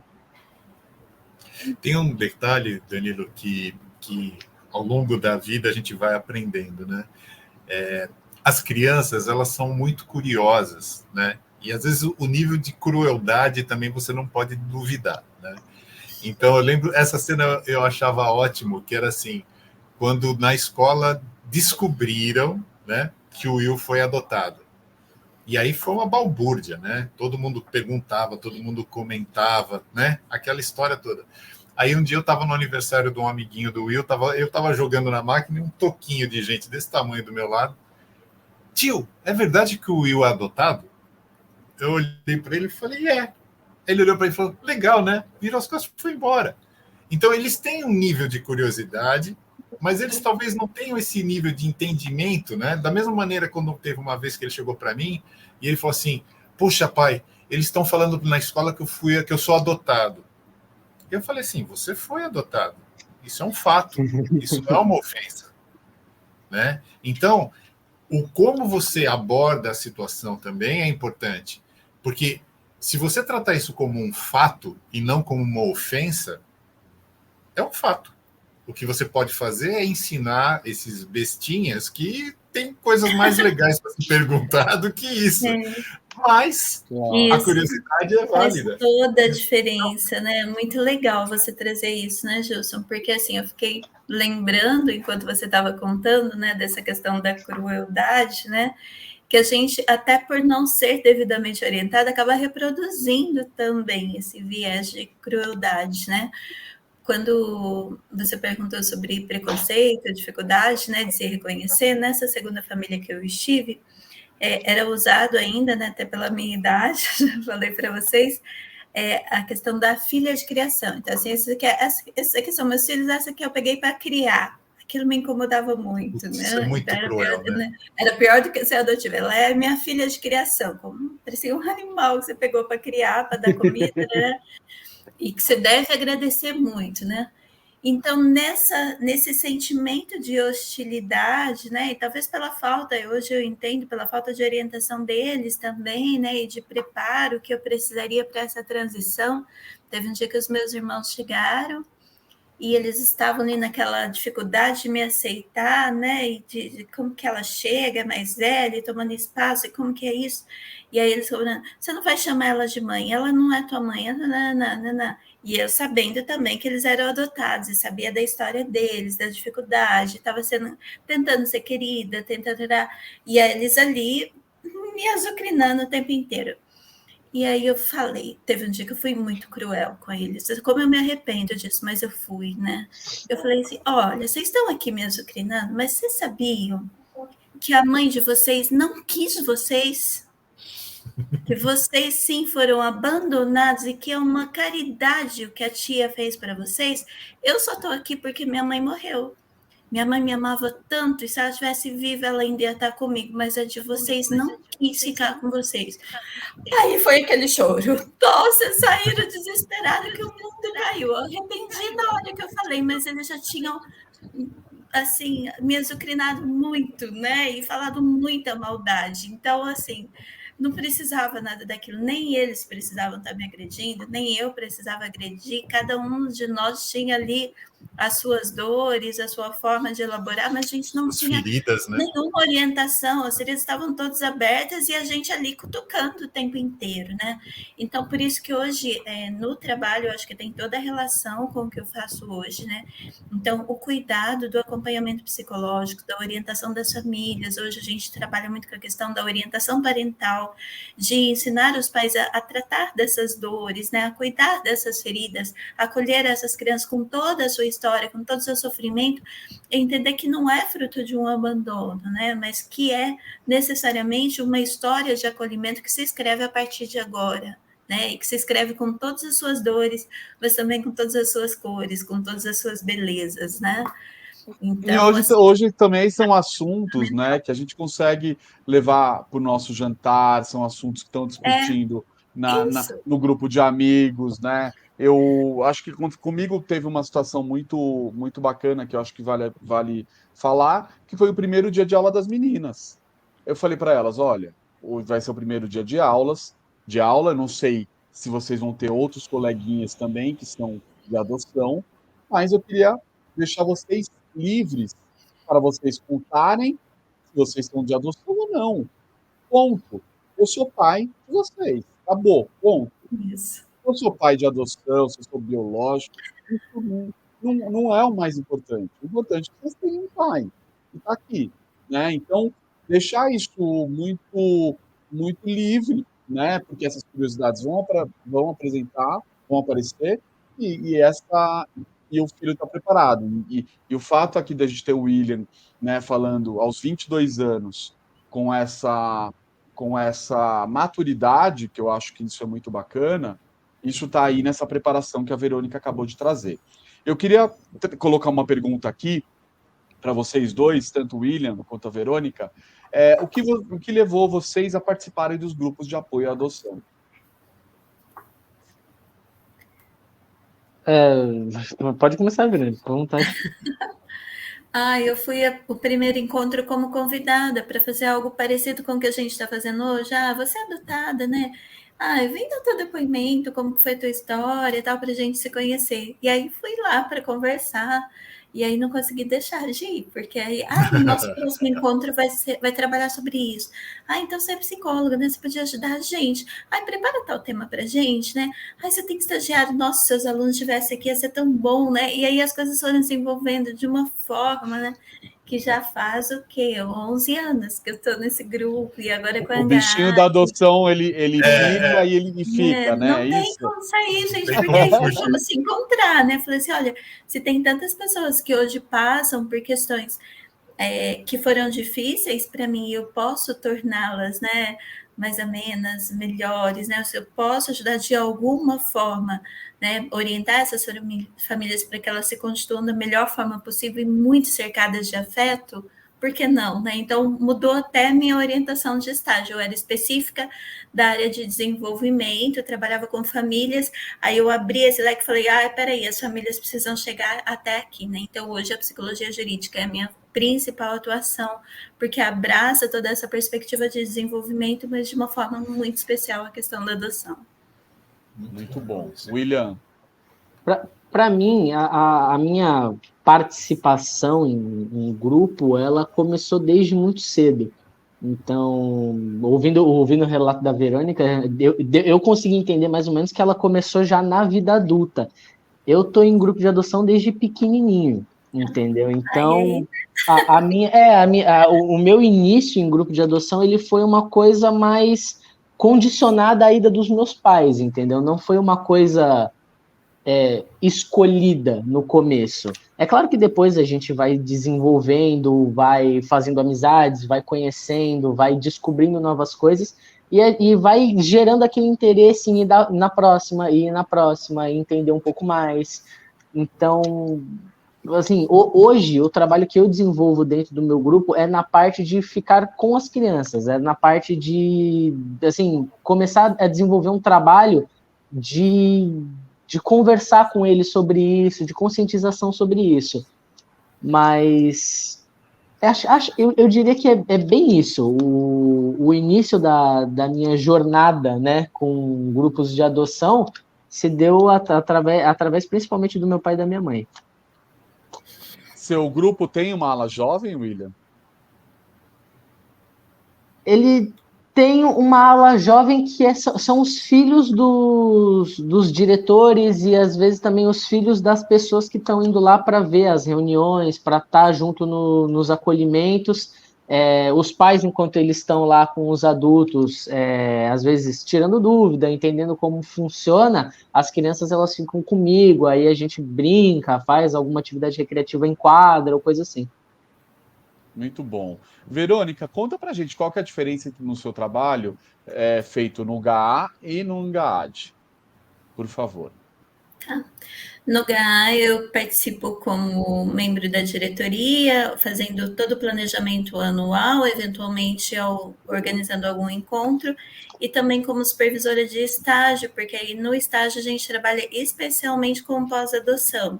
Tem um detalhe, Danilo, que ao longo da vida a gente vai aprendendo, né? As crianças, elas são muito curiosas, né? E às vezes o nível de crueldade também você não pode duvidar, né? Então eu lembro, essa cena eu achava ótimo, que era assim, quando na escola descobriram, né, que o Will foi adotado. E aí foi uma balbúrdia, né? Todo mundo perguntava, todo mundo comentava, né? Aquela história toda. Aí um dia eu estava no aniversário de um amiguinho do Will, eu estava jogando na máquina e um toquinho de gente desse tamanho do meu lado. Tio, é verdade que o Will é adotado? Eu olhei para ele e falei, é. Ele olhou para ele e falou, legal, né? Virou as costas e foi embora. Então eles têm um nível de curiosidade, mas eles talvez não tenham esse nível de entendimento, né? Da mesma maneira, quando teve uma vez que ele chegou para mim e ele falou assim, poxa, pai, eles estão falando na escola que eu sou adotado. Eu falei assim, você foi adotado. Isso é um fato. Isso não é uma ofensa, né? Então, o como você aborda a situação também é importante, porque se você tratar isso como um fato e não como uma ofensa, é um fato. O que você pode fazer é ensinar esses bestinhas que tem coisas mais legais para se perguntar do que isso. Mas a curiosidade é válida. Faz toda a diferença, né? Muito legal você trazer isso, né, Gilson? Porque assim, eu fiquei lembrando, enquanto você estava contando, né, dessa questão da crueldade, né? Que a gente, até por não ser devidamente orientada, acaba reproduzindo também esse viés de crueldade, né? Quando você perguntou sobre preconceito, dificuldade, né, de se reconhecer, nessa segunda família que eu estive, era usado ainda, né, até pela minha idade, já falei para vocês, a questão da filha de criação. Então, assim, esses aqui são meus filhos, essa aqui eu peguei para criar. Aquilo me incomodava muito, né? Isso é muito então, cruel, né? Era pior do que ser adotiva. Ela é minha filha de criação, como parecia um animal que você pegou para criar, para dar comida, né? E que você deve agradecer muito, né? Então, nesse sentimento de hostilidade, né, e talvez pela falta, hoje eu entendo, pela falta de orientação deles também, né, e de preparo que eu precisaria para essa transição, teve um dia que os meus irmãos chegaram e eles estavam ali naquela dificuldade de me aceitar, né, e de como que ela chega, mais velha, tomando espaço, e como que é isso, e aí eles falaram, você não vai chamar ela de mãe, ela não é tua mãe, não. E eu sabendo também que eles eram adotados, e sabia da história deles, da dificuldade, estava tentando ser querida, e aí eles ali me azucrinando o tempo inteiro. E aí eu falei, teve um dia que eu fui muito cruel com eles, como eu me arrependo disso, mas eu fui, né? Eu falei assim, olha, vocês estão aqui me azucrinando, mas vocês sabiam que a mãe de vocês não quis vocês, que vocês sim foram abandonados e que é uma caridade o que a tia fez para vocês. Eu só estou aqui porque minha mãe morreu. Minha mãe me amava tanto, e se ela estivesse viva, ela ainda ia estar comigo, mas a de vocês não quis ficar com vocês. Aí foi aquele choro. Nossa, saíram desesperados que o mundo caiu. Eu arrependi na hora que eu falei, mas eles já tinham, assim, me azucrinado muito, né? E falado muita maldade. Então, assim, não precisava nada daquilo. Nem eles precisavam estar me agredindo, nem eu precisava agredir. Cada um de nós tinha ali as suas dores, a sua forma de elaborar, mas a gente não tinha feridas, né? nenhuma orientação, as feridas estavam todas abertas e a gente ali cutucando o tempo inteiro, né? Então, por isso que hoje, no trabalho, eu acho que tem toda a relação com o que eu faço hoje, né? Então, o cuidado do acompanhamento psicológico, da orientação das famílias, hoje a gente trabalha muito com a questão da orientação parental, de ensinar os pais a tratar dessas dores, né? A cuidar dessas feridas, acolher essas crianças com toda a sua história, com todo o seu sofrimento, entender que não é fruto de um abandono, né? Mas que é necessariamente uma história de acolhimento que se escreve a partir de agora, né? E que se escreve com todas as suas dores, mas também com todas as suas cores, com todas as suas belezas, né? Então, hoje também são assuntos, né, que a gente consegue levar para o nosso jantar, são assuntos que estão discutindo no grupo de amigos, né? Eu acho que comigo teve uma situação muito, muito bacana que eu acho que vale falar, que foi o primeiro dia de aula das meninas. Eu falei para elas, olha, hoje vai ser o primeiro dia de aula, não sei se vocês vão ter outros coleguinhas também que são de adoção, mas eu queria deixar vocês livres para vocês contarem se vocês são de adoção ou não. Ponto. Eu sou pai de vocês. Acabou. Ponto. Isso. Eu sou pai de adoção, se eu sou biológico, isso não é o mais importante. O importante é que vocês tenham um pai que está aqui, né? Então, deixar isso muito, muito livre, né? Porque essas curiosidades vão aparecer, e o filho está preparado. E o fato aqui da gente ter o William, né, falando aos 22 anos, com essa maturidade, que eu acho que isso é muito bacana, isso está aí nessa preparação que a Verônica acabou de trazer. Eu queria colocar uma pergunta aqui para vocês dois, tanto o William quanto a Verônica. O que levou vocês a participarem dos grupos de apoio à adoção? Pode começar, Verônica, com vontade. Eu fui o primeiro encontro como convidada para fazer algo parecido com o que a gente está fazendo hoje. Você é adotada, né? Vem dar teu depoimento, como que foi a tua história e tal, para a gente se conhecer. E aí fui lá para conversar, e aí não consegui deixar de ir, porque aí, no nosso próximo encontro vai trabalhar sobre isso. Então você é psicóloga, né? Você podia ajudar a gente. Prepara tal tema para a gente, né? Você tem estagiário, nossa, se seus alunos estivessem aqui, ia ser tão bom, né? E aí as coisas foram se envolvendo de uma forma, né? Que já faz o quê? 11 anos que eu estou nesse grupo, e agora com a O bichinho da adoção, ele fica e ele fica, né? Não tem como sair, gente, porque aí vamos se encontrar, né? Falei assim, olha, se tem tantas pessoas que hoje passam por questões que foram difíceis para mim, eu posso torná-las, né, mais amenas, melhores, né? Se eu posso ajudar de alguma forma, né, orientar essas famílias para que elas se constituam da melhor forma possível e muito cercadas de afeto, por que não, né? Então, mudou até minha orientação de estágio. Eu era específica da área de desenvolvimento, eu trabalhava com famílias, aí eu abri esse leque e falei, peraí, as famílias precisam chegar até aqui, né? Então, hoje a psicologia jurídica é a minha principal atuação, porque abraça toda essa perspectiva de desenvolvimento, mas de uma forma muito especial a questão da adoção. Muito bom. William? Para mim, a minha participação em grupo, ela começou desde muito cedo. Então, ouvindo o relato da Verônica, eu consegui entender mais ou menos que ela começou já na vida adulta. Eu estou em grupo de adoção desde pequenininho, entendeu? Então, o meu início em grupo de adoção, ele foi uma coisa mais condicionada à ida dos meus pais, entendeu? Não foi uma coisa escolhida no começo. É claro que depois a gente vai desenvolvendo, vai fazendo amizades, vai conhecendo, vai descobrindo novas coisas e vai gerando aquele interesse em ir na próxima, e na próxima, e entender um pouco mais. Então, assim, hoje o trabalho que eu desenvolvo dentro do meu grupo é na parte de ficar com as crianças, é na parte de, assim, começar a desenvolver um trabalho de conversar com eles sobre isso, de conscientização sobre isso. Mas eu diria que é bem isso. O início da minha jornada, né, com grupos de adoção se deu através principalmente do meu pai e da minha mãe. Seu grupo tem uma ala jovem, William? Ele tem uma ala jovem que são os filhos dos diretores e às vezes também os filhos das pessoas que estão indo lá para ver as reuniões, para estar junto nos acolhimentos. Os pais, enquanto eles estão lá com os adultos, às vezes tirando dúvida, entendendo como funciona, as crianças elas ficam comigo, aí a gente brinca, faz alguma atividade recreativa em quadra ou coisa assim. Muito bom. Verônica, conta pra gente qual que é a diferença no seu trabalho feito no GAA e no NGAAD, por favor. No GAA, eu participo como membro da diretoria, fazendo todo o planejamento anual, eventualmente organizando algum encontro, e também como supervisora de estágio, porque aí no estágio a gente trabalha especialmente com pós-adoção,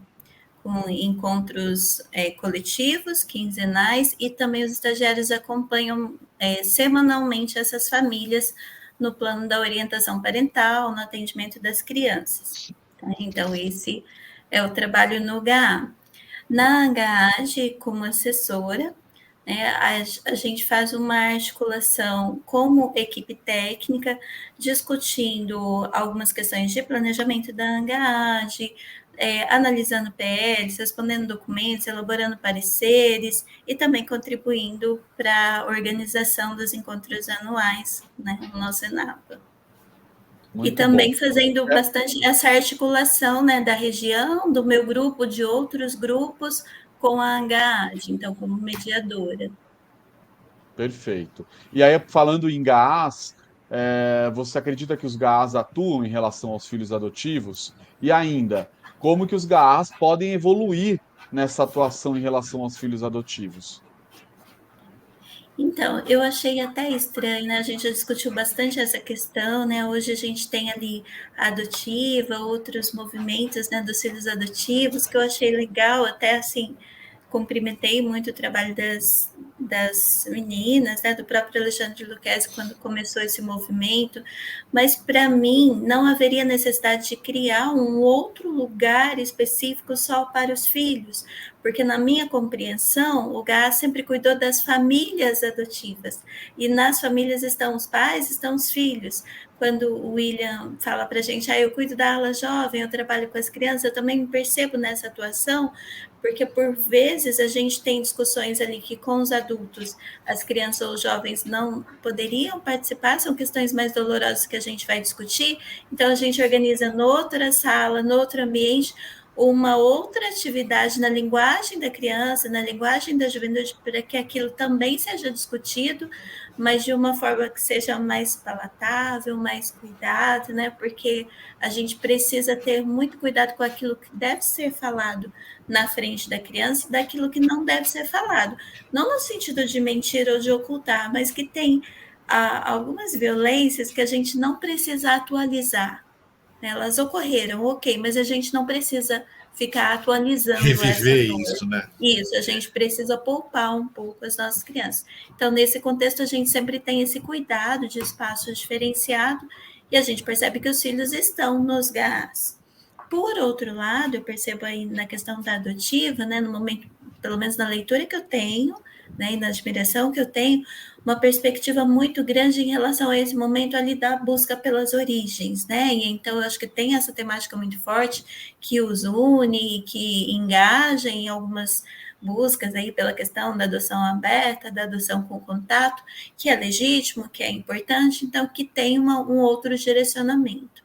com encontros coletivos, quinzenais, e também os estagiários acompanham semanalmente essas famílias no plano da orientação parental, no atendimento das crianças. Então, esse é o trabalho no GAA. Na GAAD, como assessora, né, a gente faz uma articulação como equipe técnica, discutindo algumas questões de planejamento da GAAD, analisando PLs, respondendo documentos, elaborando pareceres e também contribuindo para a organização dos encontros anuais, né, no nosso ENAPA. Muito e também bom. fazendo bastante essa articulação, né, da região, do meu grupo, de outros grupos, com a GAAD, então, como mediadora. Perfeito. E aí, falando em GAAs, você acredita que os GAAs atuam em relação aos filhos adotivos? E ainda, como que os GAAs podem evoluir nessa atuação em relação aos filhos adotivos? Então, eu achei até estranho, né? A gente já discutiu bastante essa questão, né? Hoje a gente tem ali a adotiva, outros movimentos, né, dos filhos adotivos, que eu achei legal, até assim, cumprimentei muito o trabalho das meninas, né, do próprio Alexandre Luquezzi, quando começou esse movimento, mas para mim não haveria necessidade de criar um outro lugar específico só para os filhos, porque na minha compreensão, o GAA sempre cuidou das famílias adotivas, e nas famílias estão os pais, estão os filhos. Quando o William fala para a gente, eu cuido da ala jovem, eu trabalho com as crianças, eu também me percebo nessa atuação, porque por vezes a gente tem discussões ali que com os adultos, as crianças ou os jovens não poderiam participar, são questões mais dolorosas que a gente vai discutir, então a gente organiza noutra sala, noutro ambiente, uma outra atividade na linguagem da criança, na linguagem da juventude, para que aquilo também seja discutido, mas de uma forma que seja mais palatável, mais cuidado, né? Porque a gente precisa ter muito cuidado com aquilo que deve ser falado na frente da criança e daquilo que não deve ser falado. Não no sentido de mentir ou de ocultar, mas que tem algumas violências que a gente não precisa atualizar. Elas ocorreram, ok, mas a gente não precisa ficar atualizando reviver essa isso, né? Isso, a gente precisa poupar um pouco as nossas crianças. Então, nesse contexto, a gente sempre tem esse cuidado de espaço diferenciado e a gente percebe que os filhos estão nos GAAs. Por outro lado, eu percebo aí na questão da adotiva, né, no momento, pelo menos na leitura que eu tenho, né, e na admiração que eu tenho, uma perspectiva muito grande em relação a esse momento ali da busca pelas origens, né? E então eu acho que tem essa temática muito forte que os une, que engaja em algumas buscas aí pela questão da adoção aberta, da adoção com contato, que é legítimo, que é importante, então que tem um outro direcionamento.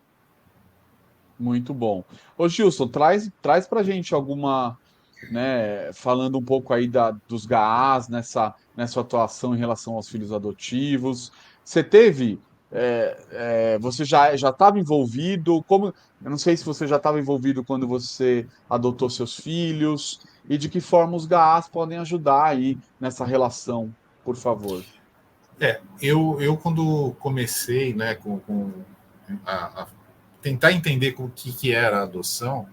Muito bom. Ô Gilson, traz para a gente alguma, né, falando um pouco aí dos GAAs, nessa atuação em relação aos filhos adotivos. Você teve, você já estava envolvido? Eu não sei se você já estava envolvido quando você adotou seus filhos, e de que forma os GAAs podem ajudar aí nessa relação, por favor. Eu quando comecei, né, com a tentar entender o que era a adoção,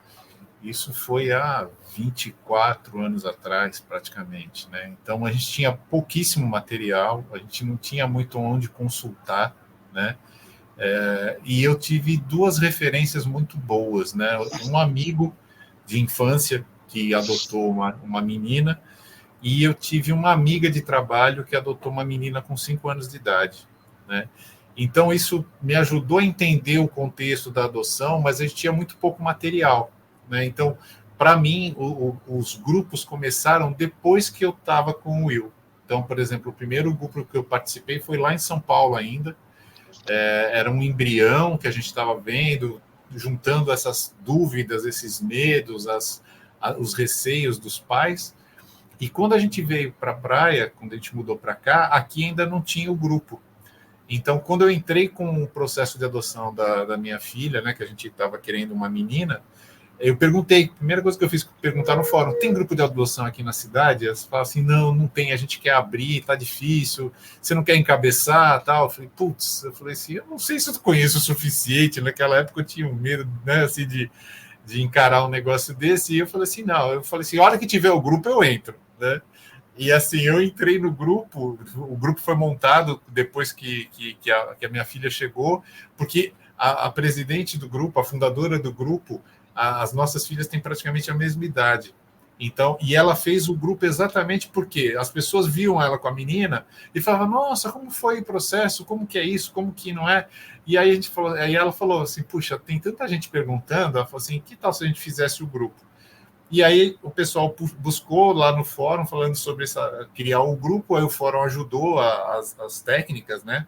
isso foi há 24 anos atrás, praticamente, né? Então a gente tinha pouquíssimo material, a gente não tinha muito onde consultar, né? E eu tive duas referências muito boas, né? Um amigo de infância que adotou uma menina, e eu tive uma amiga de trabalho que adotou uma menina com 5 anos de idade, né? Então isso me ajudou a entender o contexto da adoção, mas a gente tinha muito pouco material, né? Então, para mim, os grupos começaram depois que eu estava com o Will. Então, por exemplo, o primeiro grupo que eu participei foi lá em São Paulo ainda. Era um embrião que a gente estava vendo, juntando essas dúvidas, esses medos, os receios dos pais. E quando a gente veio para a praia, quando a gente mudou para cá, aqui ainda não tinha o grupo. Então, quando eu entrei com o processo de adoção da minha filha, né, que a gente estava querendo uma menina, eu perguntei, a primeira coisa que eu fiz, perguntar no fórum, tem grupo de adoção aqui na cidade? Elas falaram assim, não tem, a gente quer abrir, tá difícil, você não quer encabeçar, tal. Eu falei, putz, assim, eu não sei se eu conheço o suficiente, naquela época eu tinha um medo, né, assim, de encarar um negócio desse, e eu falei assim, não, a hora que tiver o grupo eu entro, né? E assim, eu entrei no grupo, o grupo foi montado depois que a minha filha chegou, porque a presidente do grupo, a fundadora do grupo, as nossas filhas têm praticamente a mesma idade. Então, e ela fez o grupo exatamente porque as pessoas viam ela com a menina e falavam, nossa, como foi o processo, como que é isso, como que não é? E aí aí ela falou assim, puxa, tem tanta gente perguntando, ela falou assim, que tal se a gente fizesse o grupo? E aí o pessoal buscou lá no fórum falando sobre criar um grupo, aí o fórum ajudou as técnicas, né?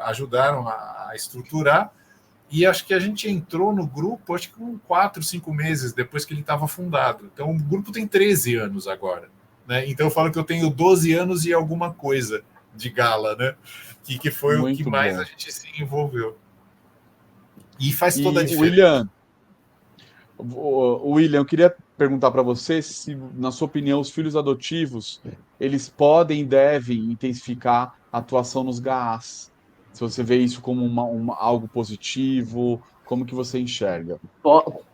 Ajudaram a estruturar, e acho que a gente entrou no grupo, acho que com 4, 5 meses depois que ele estava fundado. Então o grupo tem 13 anos agora, né? Então eu falo que eu tenho 12 anos e alguma coisa de gala, né? Que foi o que Muito mais bom. a gente se envolveu. E faz toda a E, diferença. William, eu queria perguntar para você se, na sua opinião, os filhos adotivos, eles podem e devem intensificar a atuação nos GAAs. Se você vê isso como algo positivo, como que você enxerga?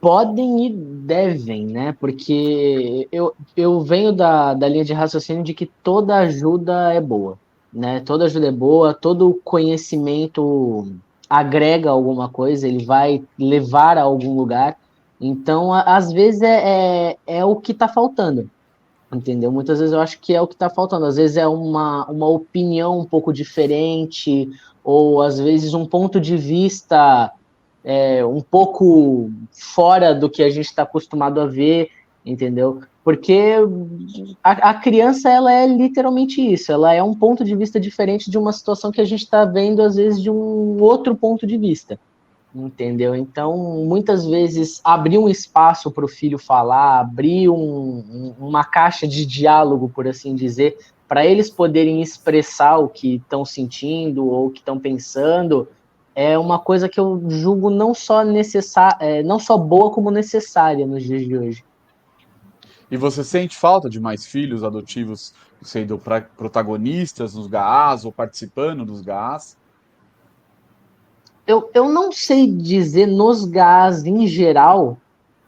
Podem e devem, né? Porque eu venho da linha de raciocínio de que toda ajuda é boa, né? Toda ajuda é boa, todo conhecimento agrega alguma coisa, ele vai levar a algum lugar. Então, às vezes é o que está faltando, entendeu? Muitas vezes eu acho que é o que está faltando. Às vezes é uma opinião um pouco diferente, ou às vezes um ponto de vista um pouco fora do que a gente está acostumado a ver, entendeu? Porque a criança, ela é literalmente isso, ela é um ponto de vista diferente de uma situação que a gente está vendo, às vezes, de um outro ponto de vista, entendeu? Então, muitas vezes, abrir um espaço para o filho falar, abrir uma caixa de diálogo, por assim dizer, para eles poderem expressar o que estão sentindo ou o que estão pensando, é uma coisa que eu julgo não só não só boa, como necessária nos dias de hoje. E você sente falta de mais filhos adotivos sendo protagonistas nos GAAs ou participando dos GAAs? Eu não sei dizer nos GAs em geral,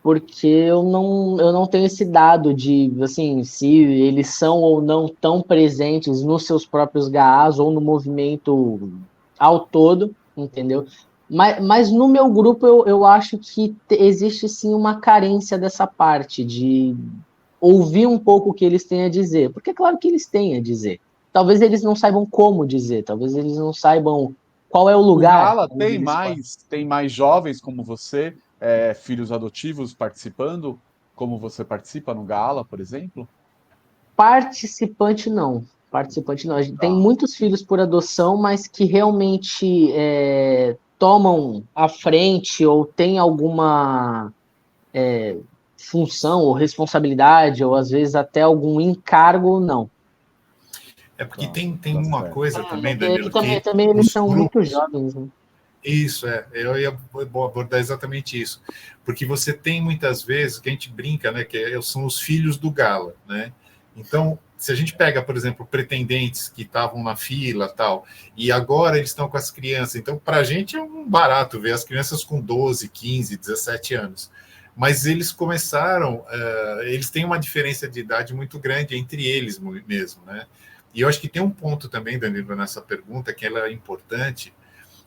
porque eu não tenho esse dado de, assim, se eles são ou não tão presentes nos seus próprios GAs ou no movimento ao todo, entendeu? Mas no meu grupo eu acho que existe sim uma carência dessa parte, de ouvir um pouco o que eles têm a dizer, porque é claro que eles têm a dizer. Talvez eles não saibam como dizer, talvez eles não saibam qual é o O lugar Gala onde eles podem. tem mais jovens como você, filhos adotivos participando, como você participa no Gala, por exemplo? Participante não. Participante não. A gente tem Tá. muitos filhos por adoção, mas que realmente tomam a frente ou têm alguma função ou responsabilidade, ou às vezes até algum encargo, não. É porque tem uma coisa também, Danilo, Danilo, também eles são muito jovens, né? Isso, eu ia abordar exatamente isso. Porque você tem muitas vezes, que a gente brinca, né, que são os filhos do gala, né? Então, se a gente pega, por exemplo, pretendentes que estavam na fila tal, e agora eles estão com as crianças, então para a gente é um barato ver as crianças com 12, 15, 17 anos. Mas eles começaram, eles têm uma diferença de idade muito grande entre eles mesmo, né? E eu acho que tem um ponto também, Danilo, nessa pergunta, que ela é importante,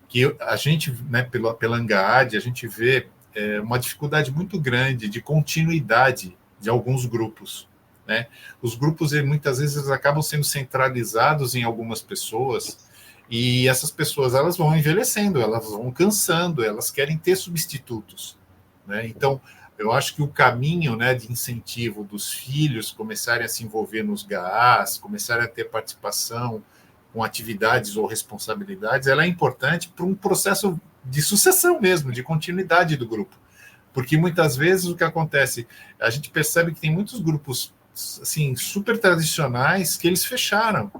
que a gente, né, pela ANGAAD, a gente vê uma dificuldade muito grande de continuidade de alguns grupos, né? Os grupos, muitas vezes, eles acabam sendo centralizados em algumas pessoas, e essas pessoas elas vão envelhecendo, elas vão cansando, elas querem ter substitutos, né? Então, eu acho que o caminho, né, de incentivo dos filhos começarem a se envolver nos GAAs, começarem a ter participação com atividades ou responsabilidades, ela é importante para um processo de sucessão mesmo, de continuidade do grupo. Porque muitas vezes o que acontece, a gente percebe que tem muitos grupos assim, super tradicionais que eles fecharam,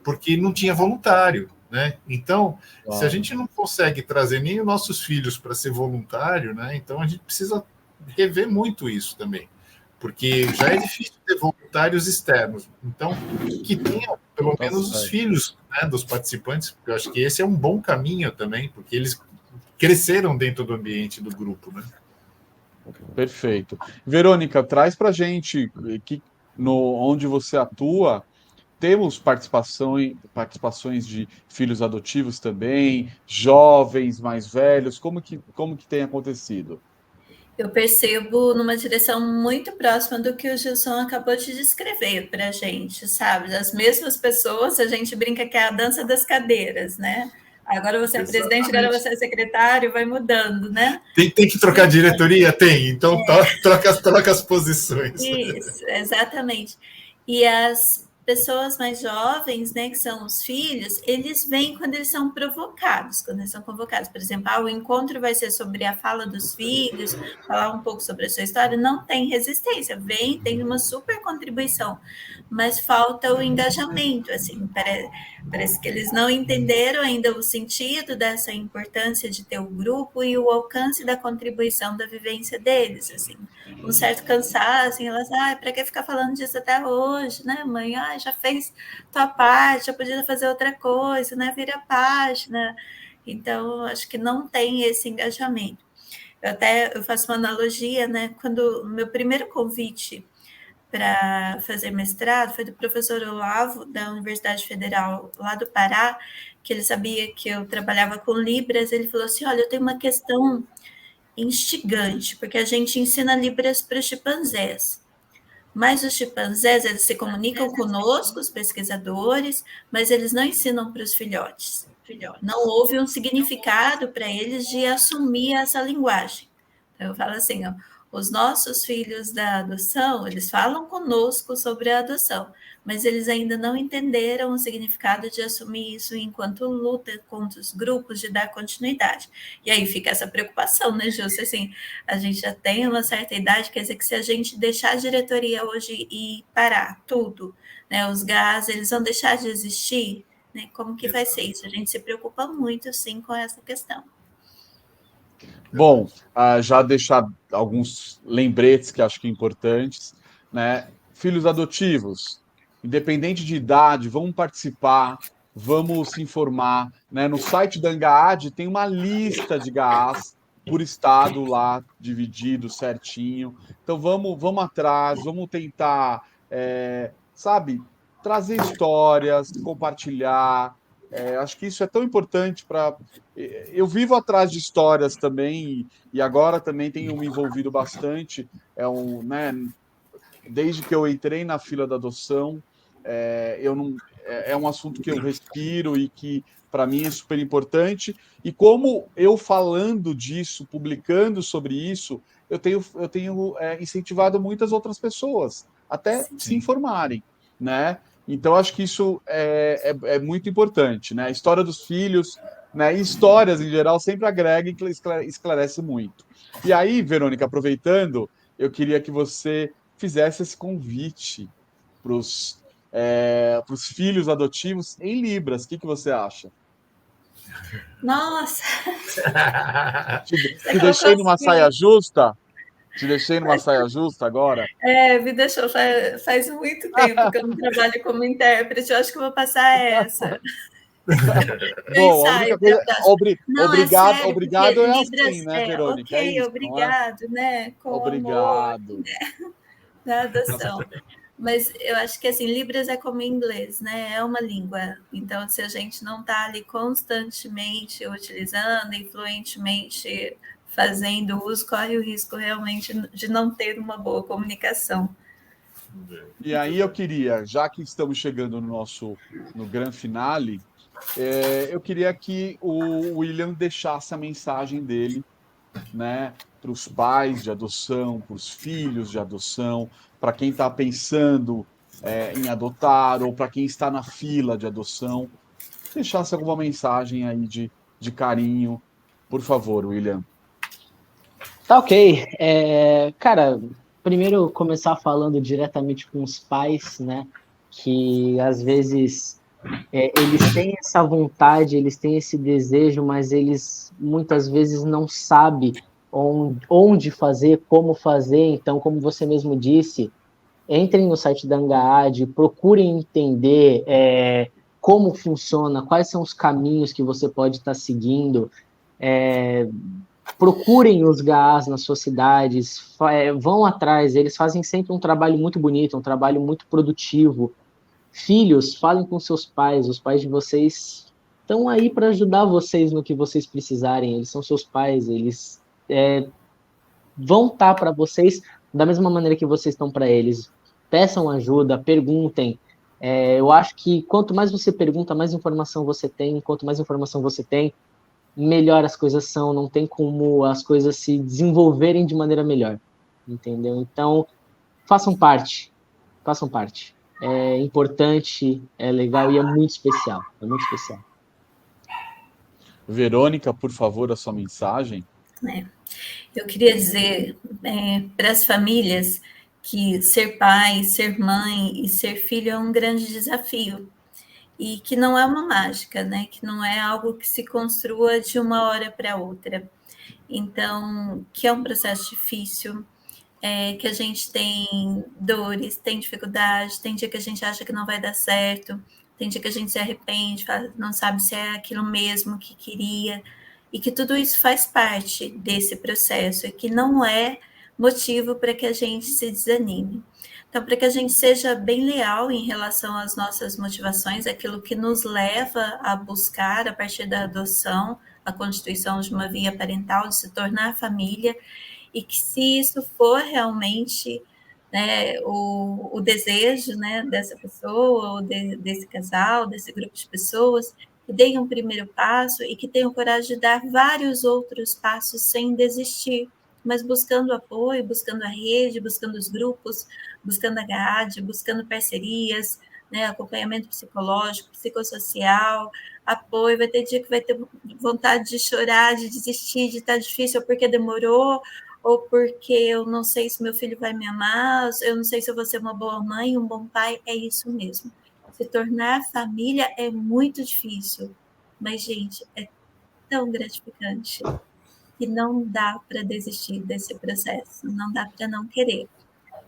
porque não tinha voluntário, né? Então, se a gente não consegue trazer nem os nossos filhos para ser voluntário, né? Então a gente precisa rever muito isso também, porque já é difícil ter voluntários externos. Então, que tenha pelo menos os filhos, né, dos participantes, porque eu acho que esse é um bom caminho também, porque eles cresceram dentro do ambiente do grupo, né? Perfeito. Verônica, traz para a gente que onde você atua, temos participações de filhos adotivos também, jovens, mais velhos, como que tem acontecido? Eu percebo numa direção muito próxima do que o Gilson acabou de descrever para a gente, sabe? As mesmas pessoas, a gente brinca que é a dança das cadeiras, né? Agora você é presidente, agora você é secretário, vai mudando, né? Tem que trocar diretoria? Tem, então troca as posições. Isso, exatamente. E as pessoas mais jovens, né, que são os filhos, eles vêm quando eles são provocados, quando eles são convocados. Por exemplo, o encontro vai ser sobre a fala dos filhos, falar um pouco sobre a sua história, não tem resistência, vem, tem uma super contribuição, mas falta o engajamento, assim, parece que eles não entenderam ainda o sentido dessa importância de ter o grupo e o alcance da contribuição da vivência deles, assim, um certo cansaço, em relação, para que ficar falando disso até hoje, né, mãe? Já fez tua parte, já podia fazer outra coisa, né? Vira a página. Então, acho que não tem esse engajamento. Eu faço uma analogia, né? Quando o meu primeiro convite para fazer mestrado foi do professor Olavo, da Universidade Federal lá do Pará, que ele sabia que eu trabalhava com Libras, ele falou assim, olha, eu tenho uma questão instigante, porque a gente ensina Libras para os chimpanzés. Mas os chimpanzés, eles se comunicam conosco, os pesquisadores, mas eles não ensinam para os filhotes. Não houve um significado para eles de assumir essa linguagem. Então, eu falo assim, os nossos filhos da adoção, eles falam conosco sobre a adoção, mas eles ainda não entenderam o significado de assumir isso enquanto luta contra os grupos, de dar continuidade. E aí fica essa preocupação, né, Gilson? Assim, a gente já tem uma certa idade, quer dizer que se a gente deixar a diretoria hoje e parar tudo, né, os GAAs, eles vão deixar de existir, né? Como que vai ser isso? A gente se preocupa muito, sim, com essa questão. Bom, já deixar alguns lembretes que acho que importantes, né? Filhos adotivos, independente de idade, vamos participar, vamos se informar, né? No site da ANGAAD tem uma lista de GAAs por estado lá, dividido certinho. Então vamos atrás, vamos tentar, sabe, trazer histórias, compartilhar. Acho que isso é tão importante para. Eu vivo atrás de histórias também, e agora também tenho me envolvido bastante. Né, desde que eu entrei na fila da adoção, eu não, é um assunto que eu respiro e que para mim é super importante. E como eu falando disso, publicando sobre isso, eu tenho incentivado muitas outras pessoas até se informarem, né? Então acho que isso é muito importante, né? A história dos filhos, né? E histórias, em geral, sempre agrega e esclarece muito. E aí, Verônica, aproveitando, eu queria que você fizesse esse convite para os filhos adotivos em Libras. O que você acha? Nossa, Te deixei numa saia justa? Te deixei numa saia justa agora? me deixou, faz muito tempo que eu não trabalho como intérprete, eu acho que eu vou passar essa. Bom, a única coisa. Não, é Obrigado, sério, porque obrigado é assim, Libras né, Verônica? É ok, isso, não é? obrigado, né? Com amor Obrigado. da adoção. Mas eu acho que assim, Libras é como inglês, né? É uma língua. Então, se a gente não está ali constantemente utilizando e fluentemente fazendo uso, corre o risco realmente de não ter uma boa comunicação. E aí eu queria, já que estamos chegando no grande finale, eu queria que o William deixasse a mensagem dele, né, para os pais de adoção, para os filhos de adoção, para quem está pensando em adotar ou para quem está na fila de adoção, deixasse alguma mensagem aí de carinho, por favor, William. Tá ok. Cara, primeiro começar falando diretamente com os pais, né? Que às vezes eles têm essa vontade, eles têm esse desejo, mas eles muitas vezes não sabem onde fazer, como fazer. Então, como você mesmo disse, entrem no site da Angaad, procurem entender como funciona, quais são os caminhos que você pode estar seguindo. Procurem os GAs nas suas cidades, vão atrás, eles fazem sempre um trabalho muito bonito, um trabalho muito produtivo. Filhos, falem com seus pais, os pais de vocês estão aí para ajudar vocês no que vocês precisarem, eles são seus pais, eles vão estar para vocês da mesma maneira que vocês estão para eles. Peçam ajuda, perguntem. Eu acho que quanto mais você pergunta, mais informação você tem, quanto mais informação você tem, melhor as coisas são, não tem como as coisas se desenvolverem de maneira melhor, entendeu? Então, façam parte, façam parte. É importante, é legal e é muito especial, é muito especial. Verônica, por favor, a sua mensagem. Eu queria dizer para as famílias que ser pai, ser mãe e ser filho é um grande desafio. E que não é uma mágica, né? Que não é algo que se construa de uma hora para outra. Então, que é um processo difícil, que a gente tem dores, tem dificuldade, tem dia que a gente acha que não vai dar certo, tem dia que a gente se arrepende, não sabe se é aquilo mesmo que queria, e que tudo isso faz parte desse processo, e que não é motivo para que a gente se desanime. Então, para que a gente seja bem leal em relação às nossas motivações, aquilo que nos leva a buscar, a partir da adoção, a constituição de uma via parental, de se tornar família, e que se isso for realmente, né, o desejo, né, dessa pessoa, ou desse casal, desse grupo de pessoas, que deem um primeiro passo e que tenham coragem de dar vários outros passos sem desistir, mas buscando apoio, buscando a rede, buscando os grupos, buscando a GAD, buscando parcerias, né, acompanhamento psicológico, psicossocial, apoio. Vai ter dia que vai ter vontade de chorar, de desistir, de estar difícil, porque demorou, ou porque eu não sei se meu filho vai me amar, eu não sei se eu vou ser uma boa mãe, um bom pai. É isso mesmo. Se tornar família é muito difícil, mas, gente, é tão gratificante que não dá para desistir desse processo, não dá para não querer.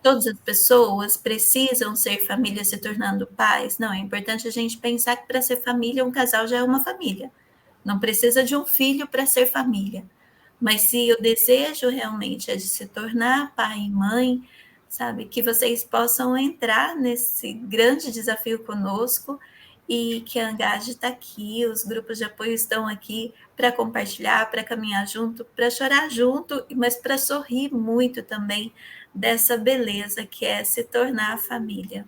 Todas as pessoas precisam ser família se tornando pais? Não, é importante a gente pensar que para ser família, um casal já é uma família. Não precisa de um filho para ser família. Mas se o desejo realmente é de se tornar pai e mãe, sabe, que vocês possam entrar nesse grande desafio conosco, e que a Angad está aqui, os grupos de apoio estão aqui para compartilhar, para caminhar junto, para chorar junto, mas para sorrir muito também dessa beleza que é se tornar família.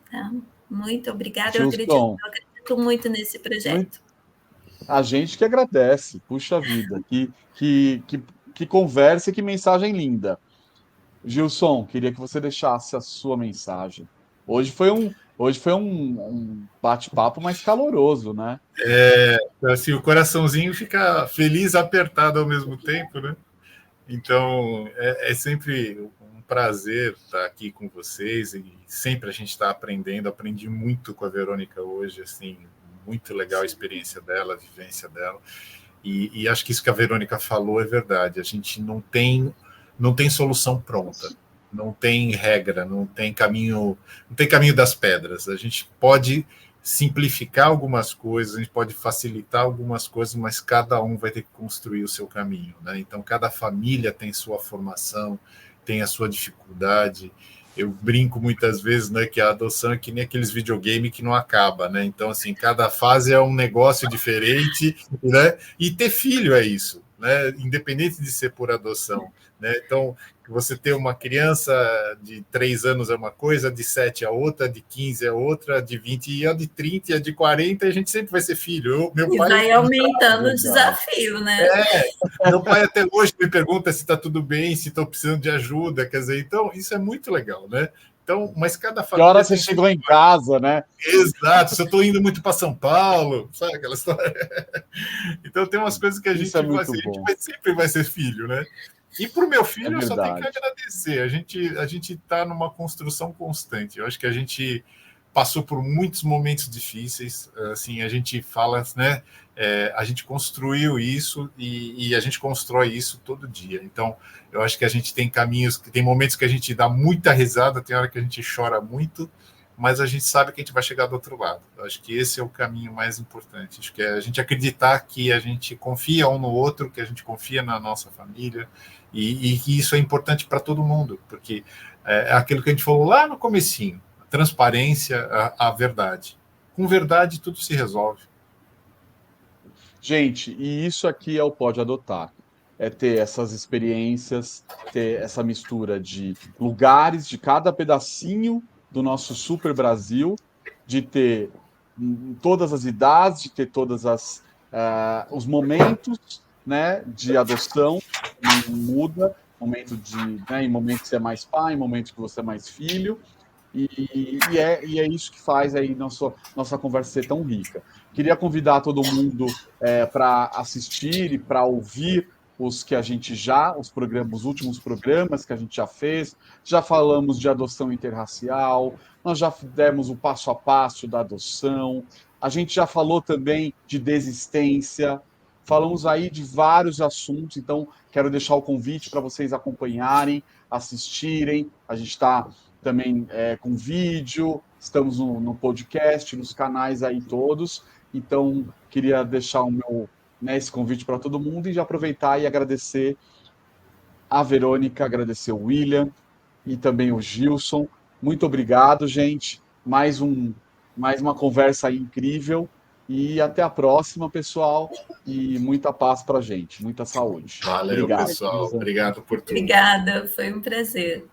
Tá? Muito obrigada, eu Gilson, acredito muito nesse projeto. a gente que agradece, puxa vida, que conversa e que mensagem linda. Gilson, queria que você deixasse a sua mensagem. Hoje foi um bate-papo mais caloroso, né? Assim, o coraçãozinho fica feliz, apertado ao mesmo tempo, né? Então, é sempre um prazer estar aqui com vocês e sempre a gente está aprendendo. Aprendi muito com a Verônica hoje, assim, muito legal a experiência dela, a vivência dela. E acho que isso que a Verônica falou é verdade. A gente não tem solução pronta, não tem regra, não tem caminho das pedras. A gente pode simplificar algumas coisas, a gente pode facilitar algumas coisas, mas cada um vai ter que construir o seu caminho, né? Então, cada família tem sua formação, tem a sua dificuldade. Eu brinco muitas vezes, né, que a adoção é que nem aqueles videogames que não acaba, né? Então, assim, cada fase é um negócio diferente, né? E ter filho é isso, né? Independente de ser por adoção, né? Então, você ter uma criança de 3 anos é uma coisa, de 7 é outra, de 15 é outra, de 20 e a de 30 e a de 40, a gente sempre vai ser filho. Meu pai vai aumentando o desafio, né? Meu pai até hoje me pergunta se está tudo bem, se estou precisando de ajuda, quer dizer, então isso é muito legal, né? Então, mas cada família. Que hora você chegou em casa, né? Exato, se eu estou indo muito para São Paulo, sabe aquela história? Então tem umas coisas que a gente sempre vai ser filho, né? E para o meu filho, eu só tenho que agradecer. A gente está numa construção constante. Eu acho que a gente passou por muitos momentos difíceis. Assim, a gente fala, né? A gente construiu isso e a gente constrói isso todo dia. Então, eu acho que a gente tem caminhos, tem momentos que a gente dá muita risada, tem hora que a gente chora muito, mas a gente sabe que a gente vai chegar do outro lado. Eu acho que esse é o caminho mais importante. Acho que é a gente acreditar que a gente confia um no outro, que a gente confia na nossa família, e que isso é importante para todo mundo, porque é aquilo que a gente falou lá no comecinho, a transparência, a verdade. Com verdade, tudo se resolve. Gente, e isso aqui é o Pode Adotar. É ter essas experiências, ter essa mistura de lugares, de cada pedacinho do nosso super Brasil, de ter todas as idades, de ter todas os momentos, né, de adoção, não muda, em momento que você é mais pai, em momento que você é mais filho, e é isso que faz aí nossa conversa ser tão rica. Queria convidar todo mundo para assistir e para ouvir os últimos programas que a gente já fez. Já falamos de adoção interracial, nós já demos o passo a passo da adoção, a gente já falou também de desistência, falamos aí de vários assuntos, então quero deixar o convite para vocês acompanharem, assistirem. A gente está também com vídeo, estamos no podcast, nos canais aí todos. Então, queria deixar esse convite para todo mundo e já aproveitar e agradecer a Verônica, agradecer o William e também o Gilson. Muito obrigado, gente. Mais uma conversa aí incrível. E até a próxima, pessoal. E muita paz para a gente, muita saúde. Valeu, pessoal. Obrigado por tudo. Obrigada, foi um prazer.